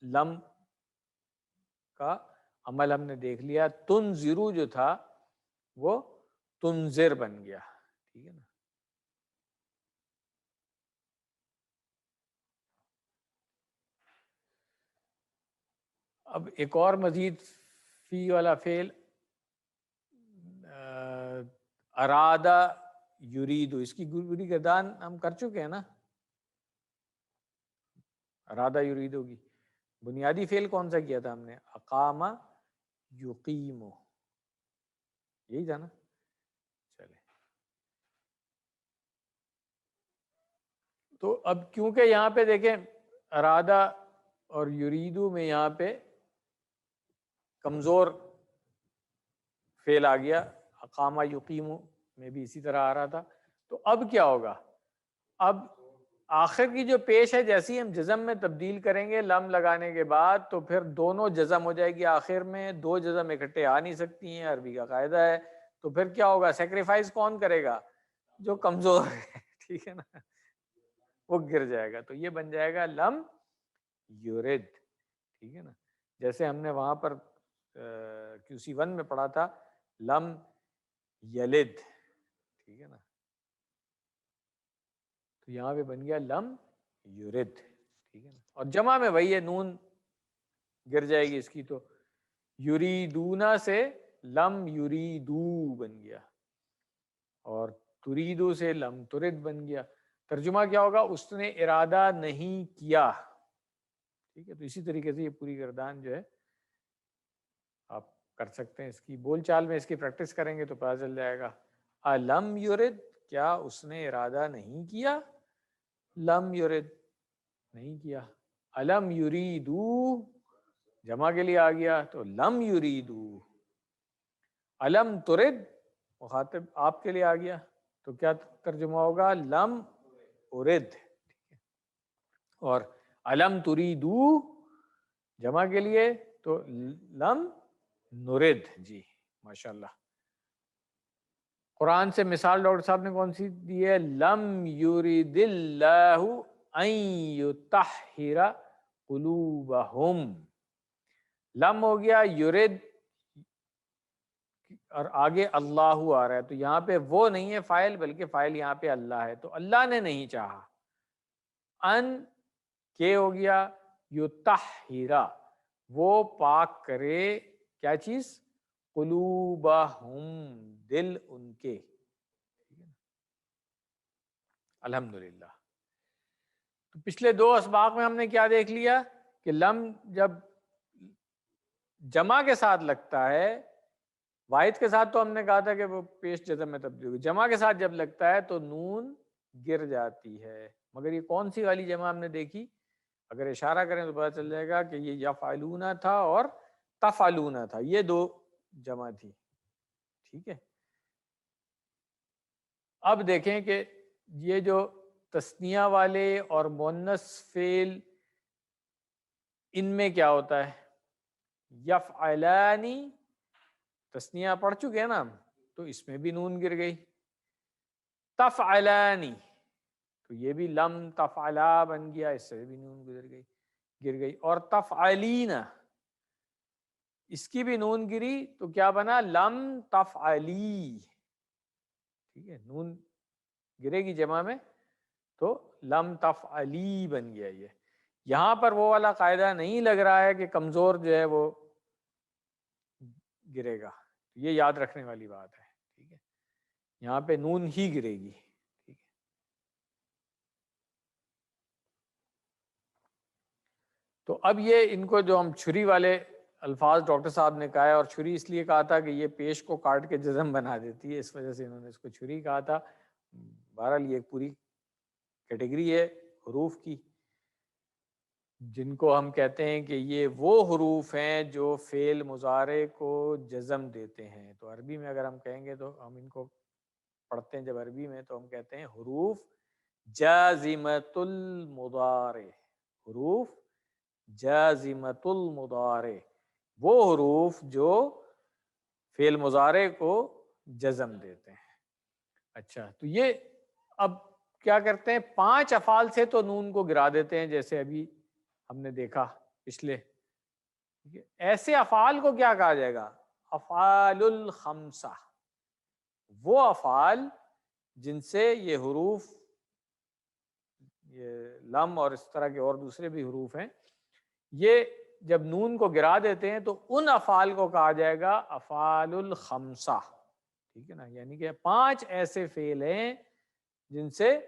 لم کا عمل ہم نے دیکھ لیا. تنذرو جو تھا وہ تنذر بن گیا، ٹھیک ہے نا. اب ایک اور مزید فی والا فعل ارادہ یریدو، اس کی گوری گردان ہم کر چکے ہیں نا. ارادہ یریدو کی بنیادی فعل کون سا کیا تھا ہم نے؟ اقام یقیم، یہی تھا نا. چلے تو اب کیونکہ یہاں پہ دیکھیں ارادہ اور یریدو میں یہاں پہ کمزور فعل آ گیا، اقامہ یقیمو میں بھی اسی طرح آ رہا تھا. تو اب کیا ہوگا؟ اب آخر کی جو پیش ہے جیسی ہم جزم میں تبدیل کریں گے لم لگانے کے بعد تو پھر دونوں جزم ہو جائے گی. آخر میں دو جزم اکٹھے آ نہیں سکتی ہیں، عربی کا قاعدہ ہے. تو پھر کیا ہوگا؟ سیکریفائز کون کرے گا؟ جو کمزور ہے، ٹھیک ہے نا، وہ گر جائے گا. تو یہ بن جائے گا لم یورد، ٹھیک ہے نا. جیسے ہم نے وہاں پر QC1 میں پڑھا تھا لم یلد، ٹھیک ہے نا. تو یہاں پہ بن گیا لم یورد، ٹھیک ہے نا. اور جمع میں وہی ہے، نون گر جائے گی اس کی، تو یریدونا سے لم یریدو بن گیا، اور تریدو سے لم ترد بن گیا. ترجمہ کیا ہوگا؟ اس نے ارادہ نہیں کیا، ٹھیک ہے. تو اسی طریقے سے یہ پوری گردان جو ہے آپ کر سکتے ہیں. اس کی بول چال میں اس کی پریکٹس کریں گے تو پتہ چل جائے گا. الم یورد، کیا اس نے ارادہ نہیں کیا؟ لم یورد، نہیں کیا. الم یریدو جمع کے لیے آ گیا تو لم یریدو. الم ترد مخاطب آپ کے لیے آ گیا تو کیا ترجمہ ہوگا؟ لم ارد. اور الم تریدو جمع کے لیے تو لم نرد. جی ماشاء اللہ. قرآن سے مثال ڈاکٹر صاحب نے کون سی دی ہے؟ لم یرید اللہ ان یطہر قلوبہم. لم ہو گیا، یرید اور آگے اللہ آ رہا ہے، تو یہاں پہ وہ نہیں ہے فاعل، بلکہ فاعل یہاں پہ اللہ ہے. تو اللہ نے نہیں چاہا. ان کے ہو گیا یطہر، وہ پاک کرے کیا چیز؟ قلوبہم، دل ان کے. الحمدللہ. تو پچھلے دو اسباق میں ہم نے کیا دیکھ لیا کہ لم جب جمع کے ساتھ لگتا ہے، واحد کے ساتھ تو ہم نے کہا تھا کہ وہ پیش جزم میں تبدیل ہوگی، جمع کے ساتھ جب لگتا ہے تو نون گر جاتی ہے. مگر یہ کون سی والی جمع ہم نے دیکھی؟ اگر اشارہ کریں تو پتہ چل جائے گا کہ یہ یفعلون تھا اور تفعلون تھا، یہ دو جمع تھی. ٹھیک ہے. اب دیکھیں کہ یہ جو تثنیہ والے اور مؤنث فعل، ان میں کیا ہوتا ہے؟ یفعلانی تثنیہ پڑھ چکے ہیں نا ہم، تو اس میں بھی نون گر گئی. تفعلانی تو یہ بھی لم تفعلا بن گیا، اس سے بھی نون گر گئی. اور تفعلین اس کی بھی نون گری تو کیا بنا؟ لم تفعلی. ٹھیک ہے، نون گرے گی جمع میں تو لم تفعلی بن گیا. یہ یہاں پر وہ والا قاعدہ نہیں لگ رہا ہے کہ کمزور جو ہے وہ گرے گا، یہ یاد رکھنے والی بات ہے. ٹھیک ہے، یہاں پہ نون ہی گرے گی. ٹھیک ہے. تو اب یہ ان کو جو ہم چھری والے الفاظ ڈاکٹر صاحب نے کہا ہے، اور چھری اس لیے کہا تھا کہ یہ پیش کو کاٹ کے جزم بنا دیتی ہے، اس وجہ سے انہوں نے اس کو چھری کہا تھا. بہرحال یہ ایک پوری کیٹیگری ہے حروف کی جن کو ہم کہتے ہیں کہ یہ وہ حروف ہیں جو فعل مضارع کو جزم دیتے ہیں. تو عربی میں اگر ہم کہیں گے تو ہم ان کو پڑھتے ہیں جب عربی میں تو ہم کہتے ہیں حروف جازمۃ المضارع. حروف جازمۃ المضارع، وہ حروف جو فعل مضارع کو جزم دیتے ہیں. اچھا، تو یہ اب کیا کرتے ہیں؟ 5 افعال سے تو نون کو گرا دیتے ہیں، جیسے ابھی ہم نے دیکھا پچھلے. ایسے افعال کو کیا کہا جائے گا؟ افعال الخمسہ. وہ افعال جن سے یہ حروف، یہ لم اور اس طرح کے اور دوسرے بھی حروف ہیں، یہ جب نون کو گرا دیتے ہیں تو ان افعال کو کہا جائے گا افعال الخمسہ. ٹھیک ہے نا، یعنی کہ 5 ایسے فعل ہیں جن سے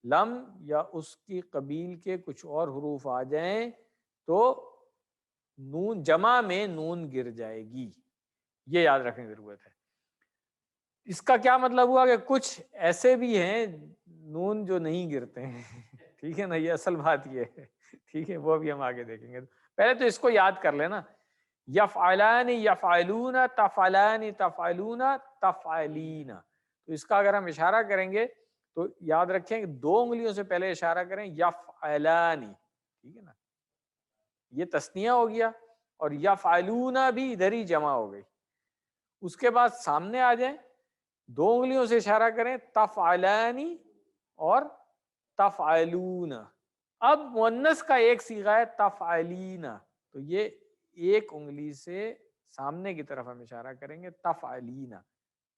لم یا اس کی قبیل کے کچھ اور حروف آ جائیں تو نون جمع میں نون گر جائے گی. یہ یاد رکھنے کی ضرورت ہے. اس کا کیا مطلب ہوا کہ کچھ ایسے بھی ہیں نون جو نہیں گرتے ہیں. ٹھیک ہے نا، یہ اصل بات یہ ہے. ٹھیک ہے، وہ بھی ہم آگے دیکھیں گے. پہلے تو اس کو یاد کر لینا، یفعلان یفعلون تفعلان تفعلون تفعلین. تو اس کا اگر ہم اشارہ کریں گے تو یاد رکھیں کہ 2 انگلیوں سے پہلے اشارہ کریں یفعلان. ٹھیک ہے نا، یہ تثنیہ ہو گیا، اور یفعلون بھی ادھر ہی جمع ہو گئی. اس کے بعد سامنے آ جائیں، 2 انگلیوں سے اشارہ کریں تفعلانی اور تفعلون. اب مؤنث کا ایک صیغہ ہے تفعلین، تو یہ 1 انگلی سے سامنے کی طرف ہم اشارہ کریں گے تفعلین.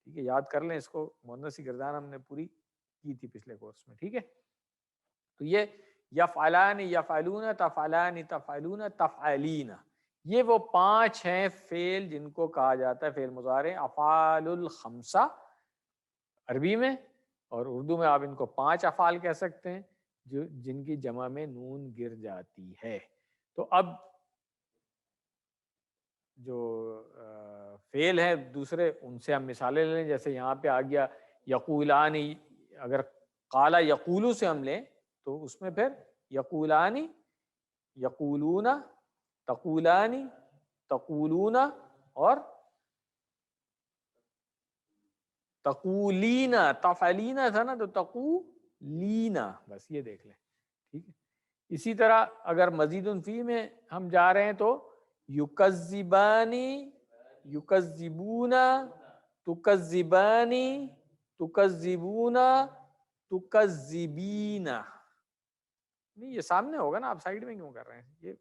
ٹھیک ہے, یاد کر لیں اس کو, مؤنث گردان ہم نے پوری کی تھی پچھلے کورس میں. ٹھیک ہے, تو یہ یفعلان یفعلون تفعلان تفعلون تفعلین, یہ وہ 5 ہیں فعل جن کو کہا جاتا ہے فعل مضارع افعال الخمسہ عربی میں, اور اردو میں آپ ان کو 5 افعال کہہ سکتے ہیں جو جن کی جمع میں نون گر جاتی ہے. تو اب جو فعل ہے دوسرے ان سے ہم مثالیں لیں, جیسے یہاں پہ آ گیا یقولان, اگر قال یقولو سے ہم لیں تو اس میں پھر یقولان یقولون تقولان تقولون اور تقولین, تفعلین تھا نا تو تقولین, بس یہ دیکھ لیں. ٹھیک ہے, اسی طرح اگر مزید فی میں ہم جا رہے ہیں تو یکذبانی یکذبون تکذبانی تکذبون تکذبین. نہیں یہ سامنے ہوگا نا, آپ سائڈ میں کیوں کر رہے ہیں, یہ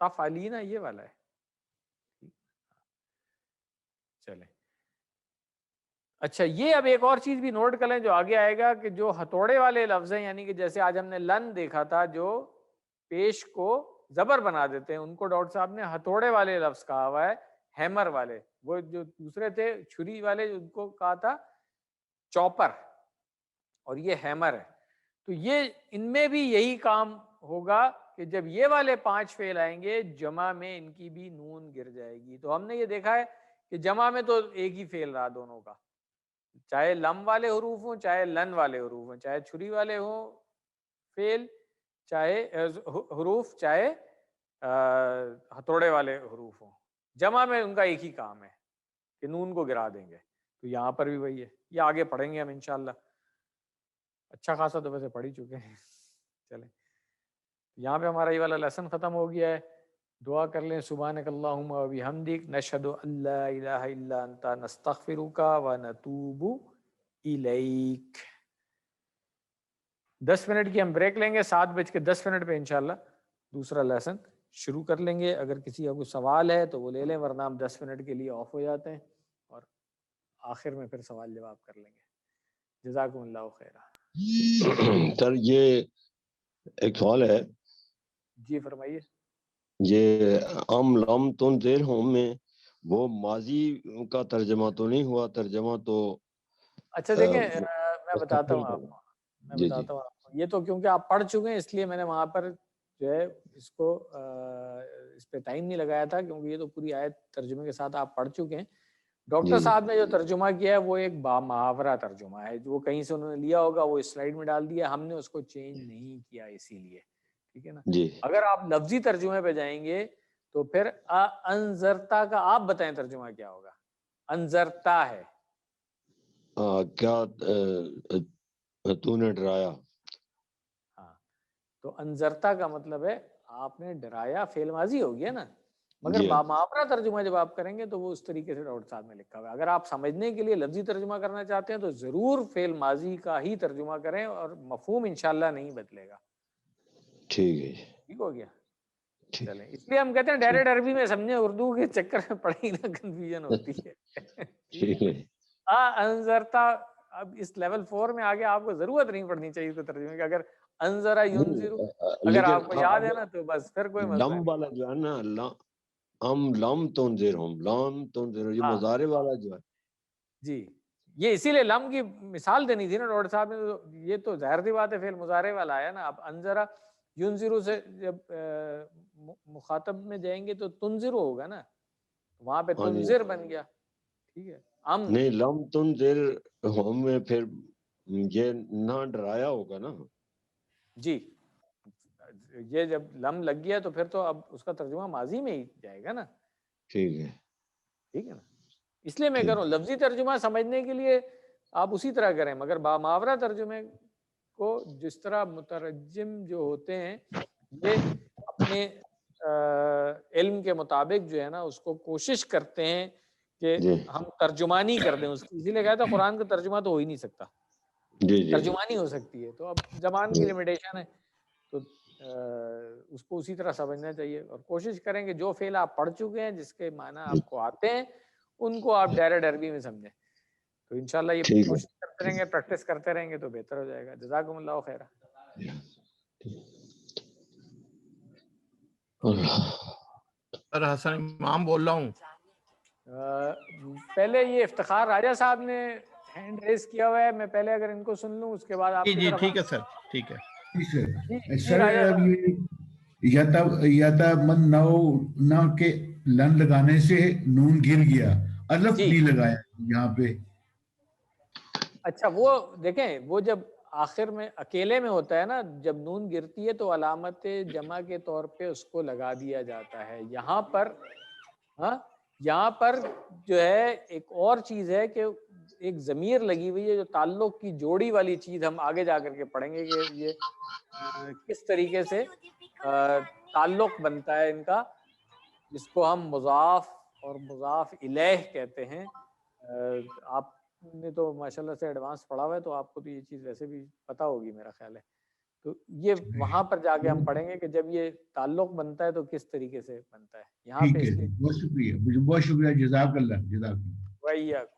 تفعلین یہ والا ہے. چلیں اچھا, یہ اب ایک اور چیز بھی نوٹ کر لیں جو آگے آئے گا کہ جو ہتھوڑے والے لفظ ہیں, یعنی کہ جیسے آج ہم نے لن دیکھا تھا جو پیش کو زبر بنا دیتے ہیں, ان کو ڈاکٹر صاحب نے ہتھوڑے والے لفظ کہا ہوا ہے, ہیمر والے. وہ جو دوسرے تھے چھری والے ان کو کہا تھا چاپر, اور یہ ہیمر ہے. تو یہ ان میں بھی یہی کام ہوگا کہ جب یہ والے 5 فعل آئیں گے جمع میں ان کی بھی نون گر جائے گی. تو ہم نے یہ دیکھا ہے کہ جمع میں تو ایک ہی فعل رہا دونوں کا, چاہے لم والے حروف ہوں چاہے لن والے حروف ہوں, چاہے چھری والے ہوں فعل چاہے حروف چاہے ہتھوڑے والے حروف ہوں, جمع میں ان کا ایک ہی کام ہے کہ نون کو گرا دیں گے. تو یہاں پر بھی وہی ہے, یہ آگے پڑھیں گے ہم انشاءاللہ. اچھا خاصا تو ویسے پڑھ ہی چکے ہیں. چلیں یہاں پہ ہمارا یہ والا لیسن ختم ہو گیا ہے. دعا کر لیں سبحانک اللہم و بحمدک نشہد ان لا الہ الا انت نستغفرک و نتوب الیک. 10 منٹ کی ہم بریک لیں گے, 7:10 پہ انشاءاللہ دوسرا لیسن شروع کر لیں گے. اگر کسی کا کوئی سوال ہے تو وہ لے لیں, ورنہ ہم 10 منٹ کے لیے آف ہو جاتے ہیں اور آخر میں پھر سوال جواب کر لیں گے. جزاکم اللہ خیرہ. سر یہ ایک سوال ہے. جی فرمائیے. یہ ام لم تنذر ہم میں وہ ماضی کا ترجمہ تو نہیں ہوا, ترجمہ تو اچھا دیکھیں میں بتاتا ہوں آپ کو, جی یہ تو کیونکہ آپ پڑھ چکے ہیں اس لیے میں نے وہاں پر جو ہے اس کو اس پہ ٹائم نہیں لگایا تھا, کیونکہ یہ تو پوری آیت ترجمے کے ساتھ آپ پڑھ چکے ہیں. ڈاکٹر صاحب نے جو ترجمہ کیا ہے وہ ایک با محاورہ ترجمہ ہے, جو کہیں سے انہوں نے لیا ہوگا وہ اس سلائیڈ میں ڈال دیا, ہم نے اس کو چینج نہیں کیا اسی لیے. ٹھیک ہے نا. اگر آپ لفظی ترجمے پہ جائیں گے تو پھر انذرتا کا آپ بتائیں ترجمہ کیا ہوگا. انذرتا ہے کیا تو نے ڈرایا. ہاں, تو انذرتا کا مطلب ہے آپ نے ڈرایا, فعل ماضی ہو گیا نا. مگر محاورہ ترجمہ جب آپ کریں گے تو وہ اس طریقے سے ڈاکٹر صاحب نے لکھا ہوا ہے. اگر آپ سمجھنے کے لیے لفظی ترجمہ کرنا چاہتے ہیں تو ضرور فعل ماضی کا ہی ترجمہ کریں, اور مفہوم انشاءاللہ نہیں بدلے گا. ٹھیک ہے, ٹھیک ہو گیا. چلیں اس لیے ہم کہتے ہیں ڈائریکٹ عربی میں سمجھیں, اردو کے چکر میں پڑھیں نا کنفیوژن ہوتی ہے. ٹھیک ہے. انذرتا اب اس لیول 4 میں آگے آپ کو ضرورت نہیں پڑنی چاہیے تو ترجمے کی. اگر انذرا ینذرو اگر آپ کو یاد ہے نا تو بس پھر کوئی مسئلہ لم نہیں. والا جو ہے نا, ام لم تنذر ہم, لم تنذر, یہ مضارع والا جو ہے. جی یہ اسی لیے لم کی مثال دینی تھی نا ڈاکٹر صاحب نے, یہ تو ظاہر سی بات ہے فعل مضارع والا آیا نا. اب انذرا ینذرو سے جب مخاطب میں جائیں گے تو تنذرو ہوگا نا, وہاں پہ تنذر بن گیا. ٹھیک ہے, نہیں لم تنذر ہم میں پھر یہ نہ ڈرایا ہوگا نا. جی یہ جب لم لگ گیا تو پھر تو اب اس کا ترجمہ ماضی میں ہی جائے گا نا. ٹھیک ہے, ٹھیک ہے نا. اس لیے میں کہہ رہا ہوں لفظی ترجمہ سمجھنے کے لیے آپ اسی طرح کریں, مگر محاورہ ترجمے کو جس طرح مترجم جو ہوتے ہیں یہ اپنے علم کے مطابق جو ہے نا اس کو کوشش کرتے ہیں کہ ہم ترجمانی کر دیں اس کی. اسی لیے کہا تھا قرآن کا ترجمہ تو ہو ہی نہیں سکتا, ترجمانی ہو سکتی ہے. تو اب زبان کی لمیٹیشن ہے, تو اس کو اسی طرح سمجھنا چاہیے، اور کوشش کریں کہ جو فعل آپ پڑھ چکے ہیں جس کے معنی آپ کو آتے ہیں ان کو آپ ڈائریکٹ عربی میں سمجھیں. تو انشاءاللہ یہ ٹھیک ہے. کوشش کرتے رہیں گے، پریکٹس کرتے رہیں گے تو بہتر ہو جائے گا. جزاکم اللہ خیر. سر حسن امام بول رہا ہوں. پہلے یہ افتخار راجہ صاحب نے ہینڈ ریز کیا ہوا ہے، میں پہلے اگر ان کو سن لوں اس کے بعد آپ جی کی جی طرف. ٹھیک ہے سر، ٹھیک ہے. سر راجہ اب صاحب. یہ یتمن نہ کہ لن لگانے سے نون گر گیا، الف جی نہیں لگایا یہاں پہ. اچھا وہ دیکھیں، وہ جب آخر میں اکیلے میں ہوتا ہے نا، جب نون گرتی ہے تو علامت جمع کے طور پہ اس کو لگا دیا جاتا ہے. یہاں پر ہاں یہاں پر جو ہے ایک اور چیز ہے کہ ایک ضمیر لگی ہوئی ہے جو تعلق کی جوڑی والی چیز ہم آگے جا کر کے پڑھیں گے کہ یہ کس طریقے سے تعلق بنتا ہے ان کا، جس کو ہم مضاف اور مضاف الیہ کہتے ہیں. آپ نے تو ماشاءاللہ سے ایڈوانس پڑھا ہوا ہے تو آپ کو تو یہ چیز ویسے بھی پتہ ہوگی میرا خیال ہے. تو یہ وہاں پر جا کے ہم پڑھیں گے کہ جب یہ تعلق بنتا ہے تو کس طریقے سے بنتا ہے. یہاں پہ ٹھیک ہے، اس لیے بہت شکریہ، مجھے بہت شکریہ. جزاک اللہ، جزاک اللہ. وَإِيَّاكُمْ.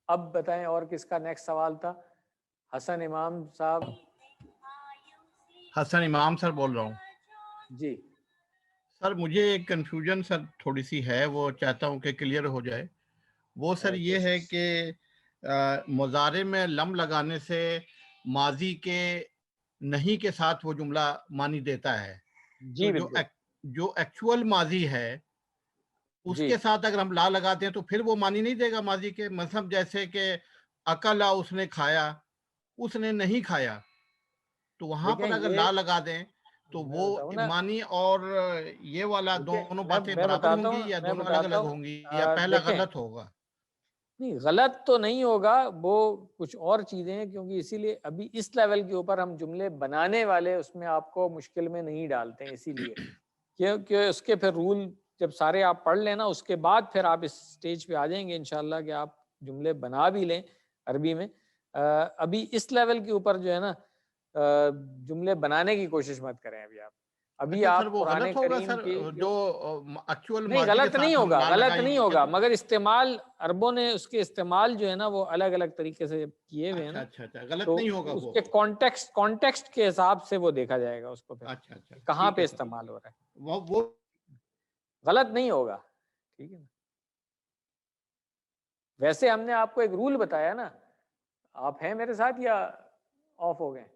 اب بتائیں اور کس کا نیکسٹ سوال تھا؟ حسن امام صاحب. حسن امام سر بول رہا ہوں. جی سر مجھے ایک کنفیوژن سر تھوڑی سی ہے، وہ چاہتا ہوں کہ کلیئر ہو جائے. وہ سر یہ ہے کہ مضارع میں لم لگانے سے ماضی کے نہیں کے ساتھ وہ جملہ معنی دیتا ہے. جی تو بالکل جو ایکچول ماضی ہے اس جی کے ساتھ اگر ہم لا لگاتے ہیں تو پھر وہ معنی نہیں دے گا ماضی کے. مثلا جیسے کہ اکلا اس نے کھایا، اس نے نہیں کھایا، تو وہاں پر دیکھیں اگر یہ لا لگا دیں تو میں وہ بتاؤں نا، معنی اور یہ والا دیکھیں دونوں باتیں میں برابر بتاتا ہوں گی ہوں یا میں دونوں الگ بتاتا الگ ہوں ہوں گی یا پہلا دیکھیں غلط ہوگا؟ نہیں غلط تو نہیں ہوگا، وہ کچھ اور چیزیں ہیں، کیونکہ اسی لیے ابھی اس لیول کے اوپر ہم جملے بنانے والے اس میں آپ کو مشکل میں نہیں ڈالتے ہیں، اسی لیے کیونکہ اس کے پھر رول جب سارے آپ پڑھ لیں نا اس کے بعد پھر آپ اس سٹیج پہ آ جائیں گے انشاءاللہ کہ آپ جملے بنا بھی لیں عربی میں. ابھی اس لیول کے اوپر جو ہے نا جملے بنانے کی کوشش مت کریں ابھی اچھا سر، آپ وہ قرآن غلط ہوگا کریم سر کی جو ایکچول نہیں ماضی کے غلط نہیں ساتھ ہم ہوگا، لا غلط لگائیں نہیں گے ہوگا، تو؟ مگر استعمال عربوں نے اس کے استعمال جو ہے نا وہ الگ الگ طریقے سے کیے ہوئے ہیں اچھا نا، اچھا اچھا، غلط تو نہیں ہوگا اس وہ. کے کانٹیکسٹ کے حساب سے وہ دیکھا جائے گا اس کو پھر اچھا اچھا کہاں ٹھیک پہ ہے سر، استعمال ہو رہا ہے. وہ غلط نہیں ہوگا، ٹھیک ہے نا. ویسے ہم نے آپ کو ایک رول بتایا نا، آپ ہیں میرے ساتھ یا آف ہو گئے؟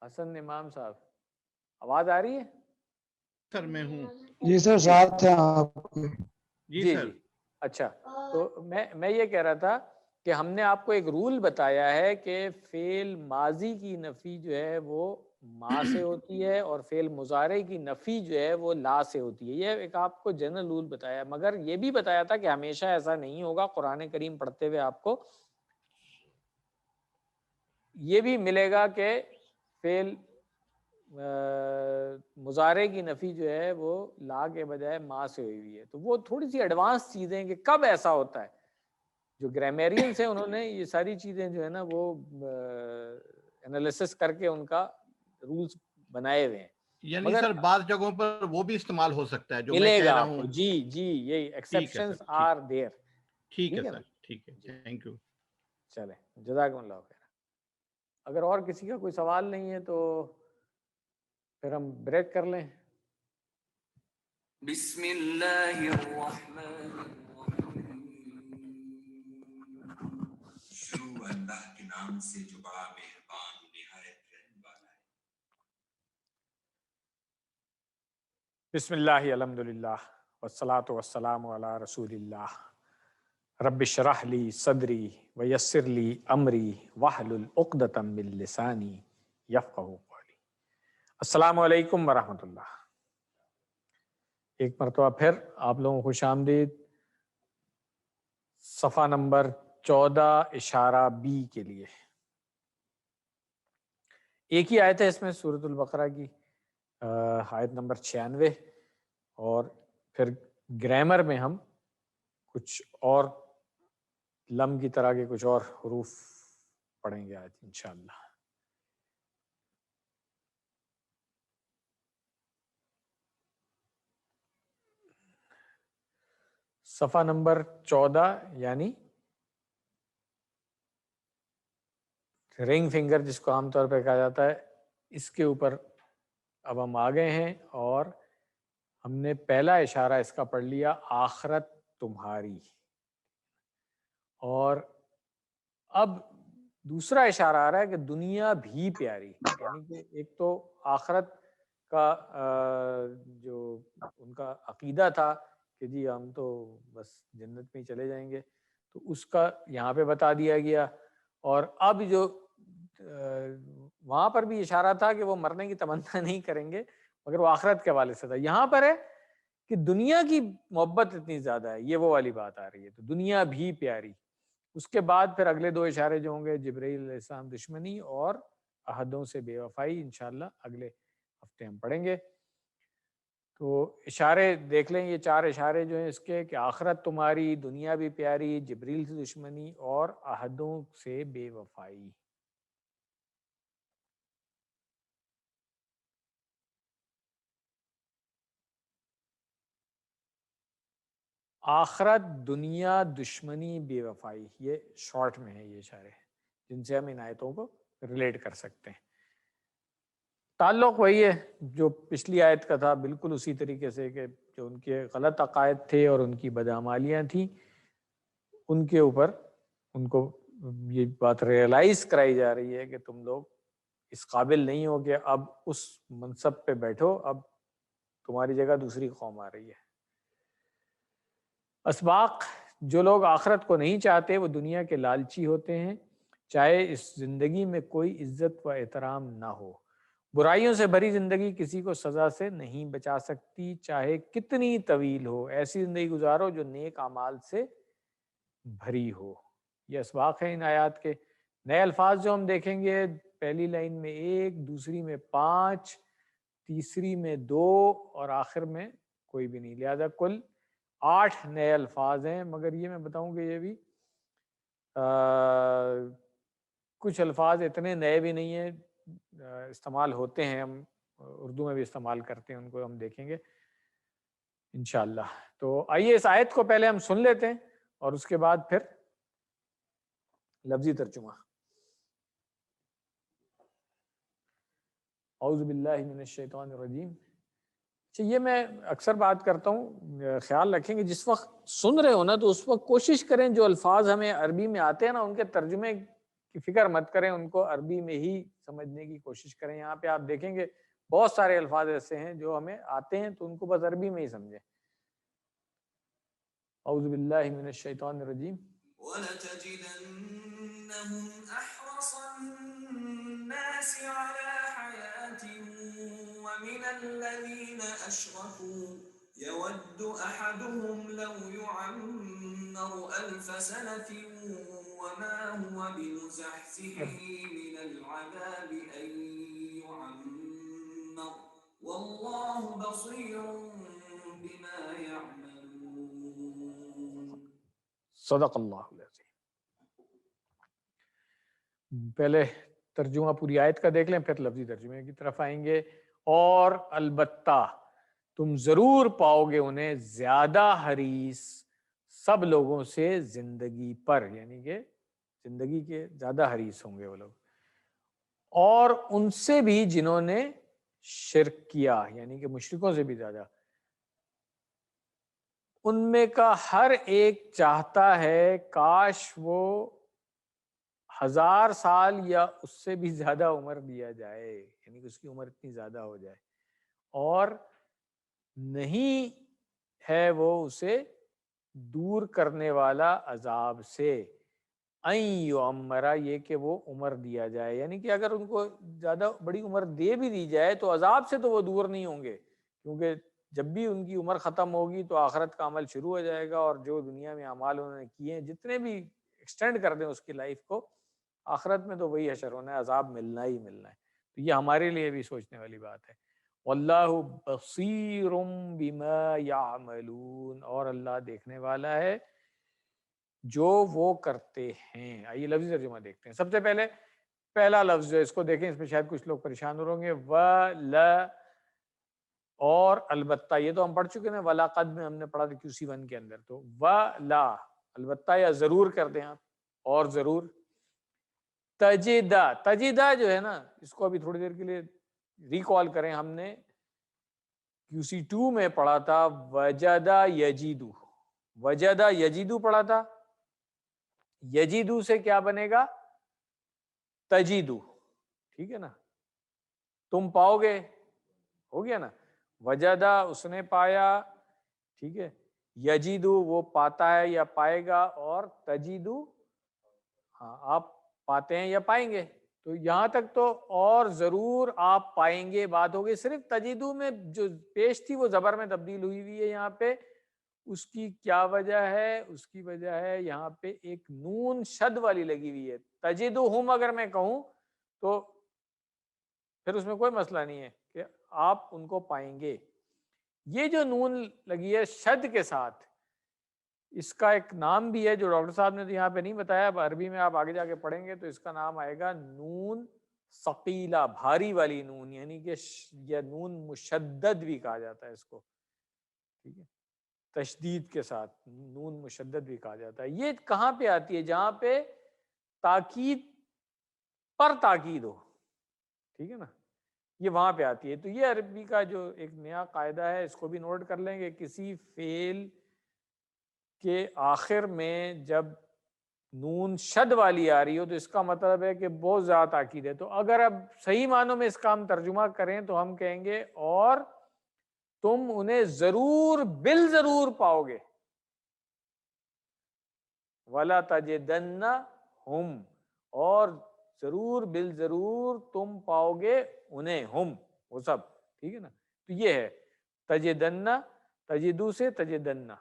حسن امام صاحب آواز آ رہی ہے؟ سر میں ہوں. جی سر ساتھ ہیں آپ کے. جی جی سر. جی اچھا، تو میں یہ کہہ رہا تھا کہ ہم نے آپ کو ایک رول بتایا ہے کہ فعل ماضی کی نفی جو ہے وہ ما سے ہوتی ہے اور فعل مضارع کی نفی جو ہے وہ لا سے ہوتی ہے. یہ ایک آپ کو جنرل رول بتایا، مگر یہ بھی بتایا تھا کہ ہمیشہ ایسا نہیں ہوگا. قرآن کریم پڑھتے ہوئے آپ کو یہ بھی ملے گا کہ فعل مضارع کی نفی جو ہے وہ لا کے بجائے ما سے ہوئی ہوئی ہے. تو وہ تھوڑی سی ایڈوانس چیزیں کہ کب ایسا ہوتا ہے، جو گرامیرینس ہیں انہوں نے یہ ساری چیزیں جو ہے نا وہ انالیسس کر کے ان کا رولز بنائے ہوئے ہیں. یعنی مگر سر بعض جگہوں پر وہ بھی استعمال ہو سکتا ہے جو میں ملے کہہ گا رہا آپ کو. ہوں. جی جی یہی ٹھیک ہے ایکسیپشنز سر، ٹھیک، آر دیئر. ٹھیک ہے نا سر، ٹھیک ہے، جی تھینک یو. چلیں جزاکم اللہ خیر. اگر اور کسی کا کوئی سوال نہیں ہے تو پھر ہم بریک کر لیں. بسم اللہ الرحمن الرحیم. شروع اللہ کے نام سے جو بڑا مہربان نہایت رحم والا ہے. بسم اللہ الحمدللہ والصلاة والسلام علی رسول اللہ. رب اشرح لی صدری ویسر لی امری واحلل عقدۃ من لسانی یفقہوا قولی. السلام علیکم ورحمۃ اللہ. ایک مرتبہ پھر آپ لوگوں کو خوش آمدید صفحہ نمبر 14(b) کے لیے. ایک ہی آیت ہے اس میں سورۃ البقرہ کی، آیت نمبر 96، اور پھر گرامر میں ہم کچھ اور لم کی طرح کے کچھ اور حروف پڑھیں گے آج انشاءاللہ. صفحہ نمبر 14 یعنی رنگ فنگر جس کو عام طور پہ کہا جاتا ہے، اس کے اوپر اب ہم آ گئے ہیں اور ہم نے پہلا اشارہ اس کا پڑھ لیا، آخرت تمہاری، اور اب دوسرا اشارہ آ رہا ہے کہ دنیا بھی پیاری، یعنی کہ ایک تو آخرت کا جو ان کا عقیدہ تھا کہ جی ہم تو بس جنت میں ہی چلے جائیں گے، تو اس کا یہاں پہ بتا دیا گیا، اور اب جو وہاں پر بھی اشارہ تھا کہ وہ مرنے کی تمنا نہیں کریں گے مگر وہ آخرت کے حوالے سے تھا، یہاں پر ہے کہ دنیا کی محبت اتنی زیادہ ہے، یہ وہ والی بات آ رہی ہے، تو دنیا بھی پیاری۔ اس کے بعد پھر اگلے دو اشارے جو ہوں گے جبرائیل علیہ السلام دشمنی اور عہدوں سے بے وفائی، انشاءاللہ اگلے ہفتے ہم پڑھیں گے۔ تو اشارے دیکھ لیں، یہ 4 اشارے جو ہیں اس کے کہ آخرت تمہاری، دنیا بھی پیاری، جبریل سے دشمنی اور عہدوں سے بے وفائی۔ آخرت، دنیا، دشمنی، بے وفائی، یہ شارٹ میں ہے یہ اشارے جن سے ہم ان آیتوں کو ریلیٹ کر سکتے ہیں۔ تعلق وہی ہے جو پچھلی آیت کا تھا، بالکل اسی طریقے سے کہ جو ان کے غلط عقائد تھے اور ان کی بدعمالیاں تھیں، ان کے اوپر ان کو یہ بات ریئلائز کرائی جا رہی ہے کہ تم لوگ اس قابل نہیں ہو کہ اب اس منصب پہ بیٹھو، اب تمہاری جگہ دوسری قوم آ رہی ہے۔ اسباق، جو لوگ آخرت کو نہیں چاہتے وہ دنیا کے لالچی ہوتے ہیں، چاہے اس زندگی میں کوئی عزت و احترام نہ ہو۔ برائیوں سے بھری زندگی کسی کو سزا سے نہیں بچا سکتی، چاہے کتنی طویل ہو۔ ایسی زندگی گزارو جو نیک اعمال سے بھری ہو۔ یہ اسباق ہیں ان آیات کے۔ نئے الفاظ جو ہم دیکھیں گے، پہلی لائن میں 1، دوسری میں 5، تیسری میں 2 اور آخر میں کوئی بھی نہیں، لہذا کل 8 نئے الفاظ ہیں، مگر یہ میں بتاؤں کہ یہ بھی کچھ الفاظ اتنے نئے بھی نہیں ہیں، استعمال ہوتے ہیں، ہم اردو میں بھی استعمال کرتے ہیں، ان کو ہم دیکھیں گے انشاءاللہ۔ تو آئیے اس آیت کو پہلے ہم سن لیتے ہیں اور اس کے بعد پھر لفظی ترجمہ۔ اعوذ باللہ من الشیطان الرجیم۔ یہ میں اکثر بات کرتا ہوں، خیال رکھیں کہ جس وقت سن رہے ہو نا تو اس وقت کوشش کریں جو الفاظ ہمیں عربی میں آتے ہیں نا ان کے ترجمے کی فکر مت کریں، ان کو عربی میں ہی سمجھنے کی کوشش کریں۔ یہاں پہ آپ دیکھیں گے بہت سارے الفاظ ایسے ہیں جو ہمیں آتے ہیں تو ان کو بس عربی میں ہی سمجھیں۔ اعوذ باللہ من الشیطان الرجیم۔ وَلَتَجِدَنَّهُمْ أَحْرَصَ النَّاسِ عَلَى حَيَاةٍ وَمِنَ الَّذِينَ أَشْرَكُوا يَوَدُّ أَحَدُهُمْ لَوْ يُعَمَّرُ أَلْفَ سَنَةٍ وَمَا هُوَ بِمُزَحْزِحِهِ مِنَ الْعَذَابِ أَن يُعَمَّرَ وَاللَّهُ بَصِيرٌ بِمَا يَعْمَلُونَ۔ صدق اللہ العظیم۔ پہلے ترجمہ پوری آیت کا دیکھ لیں، پھر لفظی ترجمے کی طرف آئیں گے۔ اور البتہ تم ضرور پاؤ گے انہیں زیادہ حریص سب لوگوں سے زندگی پر، یعنی کہ زندگی کے زیادہ حریص ہوں گے وہ لوگ، اور ان سے بھی جنہوں نے شرک کیا، یعنی کہ مشرکوں سے بھی زیادہ۔ ان میں کا ہر ایک چاہتا ہے کاش وہ 1000 سال یا اس سے بھی زیادہ عمر دیا جائے، یعنی کہ اس کی عمر اتنی زیادہ ہو جائے، اور نہیں ہے وہ اسے دور کرنے والا عذاب سے، این یعمرا، یہ کہ وہ عمر دیا جائے، یعنی کہ اگر ان کو زیادہ بڑی عمر دے بھی دی جائے تو عذاب سے تو وہ دور نہیں ہوں گے، کیونکہ جب بھی ان کی عمر ختم ہوگی تو آخرت کا عمل شروع ہو جائے گا، اور جو دنیا میں اعمال انہوں نے کیے ہیں جتنے بھی ایکسٹینڈ کر دیں اس کی لائف کو، آخرت میں تو وہی حشر ہونا ہے، عذاب ملنا ہی ملنا ہے۔ تو یہ ہمارے لیے بھی سوچنے والی بات ہے۔ واللہ بصیر بما یعملون، اور اللہ دیکھنے والا ہے جو وہ کرتے ہیں۔ آئیے لفظی ترجمہ دیکھتے ہیں۔ سب سے پہلے پہلا لفظ جو ہے اس کو دیکھیں، اس میں شاید کچھ لوگ پریشان ہو رہے ہوں گے، وَلَا اور البتہ، یہ تو ہم پڑھ چکے ہیں، ولاقد میں ہم نے پڑھا تھا QC1 کے اندر، تو ولا البتہ یا ضرور کر دیں آپ، اور ضرور. تجدہ، تجدہ جو ہے نا، اس کو ابھی تھوڑی دیر کے لیے ریکال کریں، ہم نے QC2 میں پڑھا تھا وجدہ یجیدو، وجدہ یجیدو پڑھا تھا. یجیدو سے کیا بنے گا؟ تجیدو. ٹھیک ہے نا، تم پاؤ گے، ہو گیا نا. وجدہ اس نے پایا، ٹھیک ہے. یجیدو وہ پاتا ہے یا پائے گا، اور تجیدو ہاں آپ پاتے ہیں یا پائیں گے. تو یہاں تک تو اور ضرور آپ پائیں گے بات ہو گئی. صرف تجیدو میں جو پیش تھی وہ زبر میں تبدیل ہوئی ہوئی ہے یہاں پہ. اس کی کیا وجہ ہے؟ اس کی وجہ ہے یہاں پہ ایک نون شد والی لگی ہوئی ہے. تجدہم اگر میں کہوں تو پھر اس میں کوئی مسئلہ نہیں ہے کہ آپ ان کو پائیں گے. یہ جو نون لگی ہے شد کے ساتھ، اس کا ایک نام بھی ہے جو ڈاکٹر صاحب نے تو یہاں پہ نہیں بتایا، اب عربی میں آپ آگے جا کے پڑھیں گے تو اس کا نام آئے گا نون ثقیلہ، بھاری والی نون، یعنی کہ یہ نون مشدد بھی کہا جاتا ہے اس کو. ٹھیک ہے، تشدید کے ساتھ نون مشدد بھی کہا جاتا ہے. یہ کہاں پہ آتی ہے؟ جہاں پہ تاکید پر تاکید ہو. ٹھیک ہے نا، یہ وہاں پہ آتی ہے. تو یہ عربی کا جو ایک نیا قاعدہ ہے، اس کو بھی نوٹ کر لیں گے. کسی فعل کے آخر میں جب نون شد والی آ رہی ہو تو اس کا مطلب ہے کہ بہت زیادہ تاکید ہے. تو اگر اب صحیح معنوں میں اس کا ہم ترجمہ کریں تو ہم کہیں گے اور تم انہیں ضرور بالضرور پاؤ گے. وَلَا تَجِدَنَّهُمْ، اور ضرور بالضرور تم پاؤ گے انہیں، ہم وہ سب. ٹھیک ہے نا، تو یہ ہے تجدنہ، تجدو سے تجدنہ.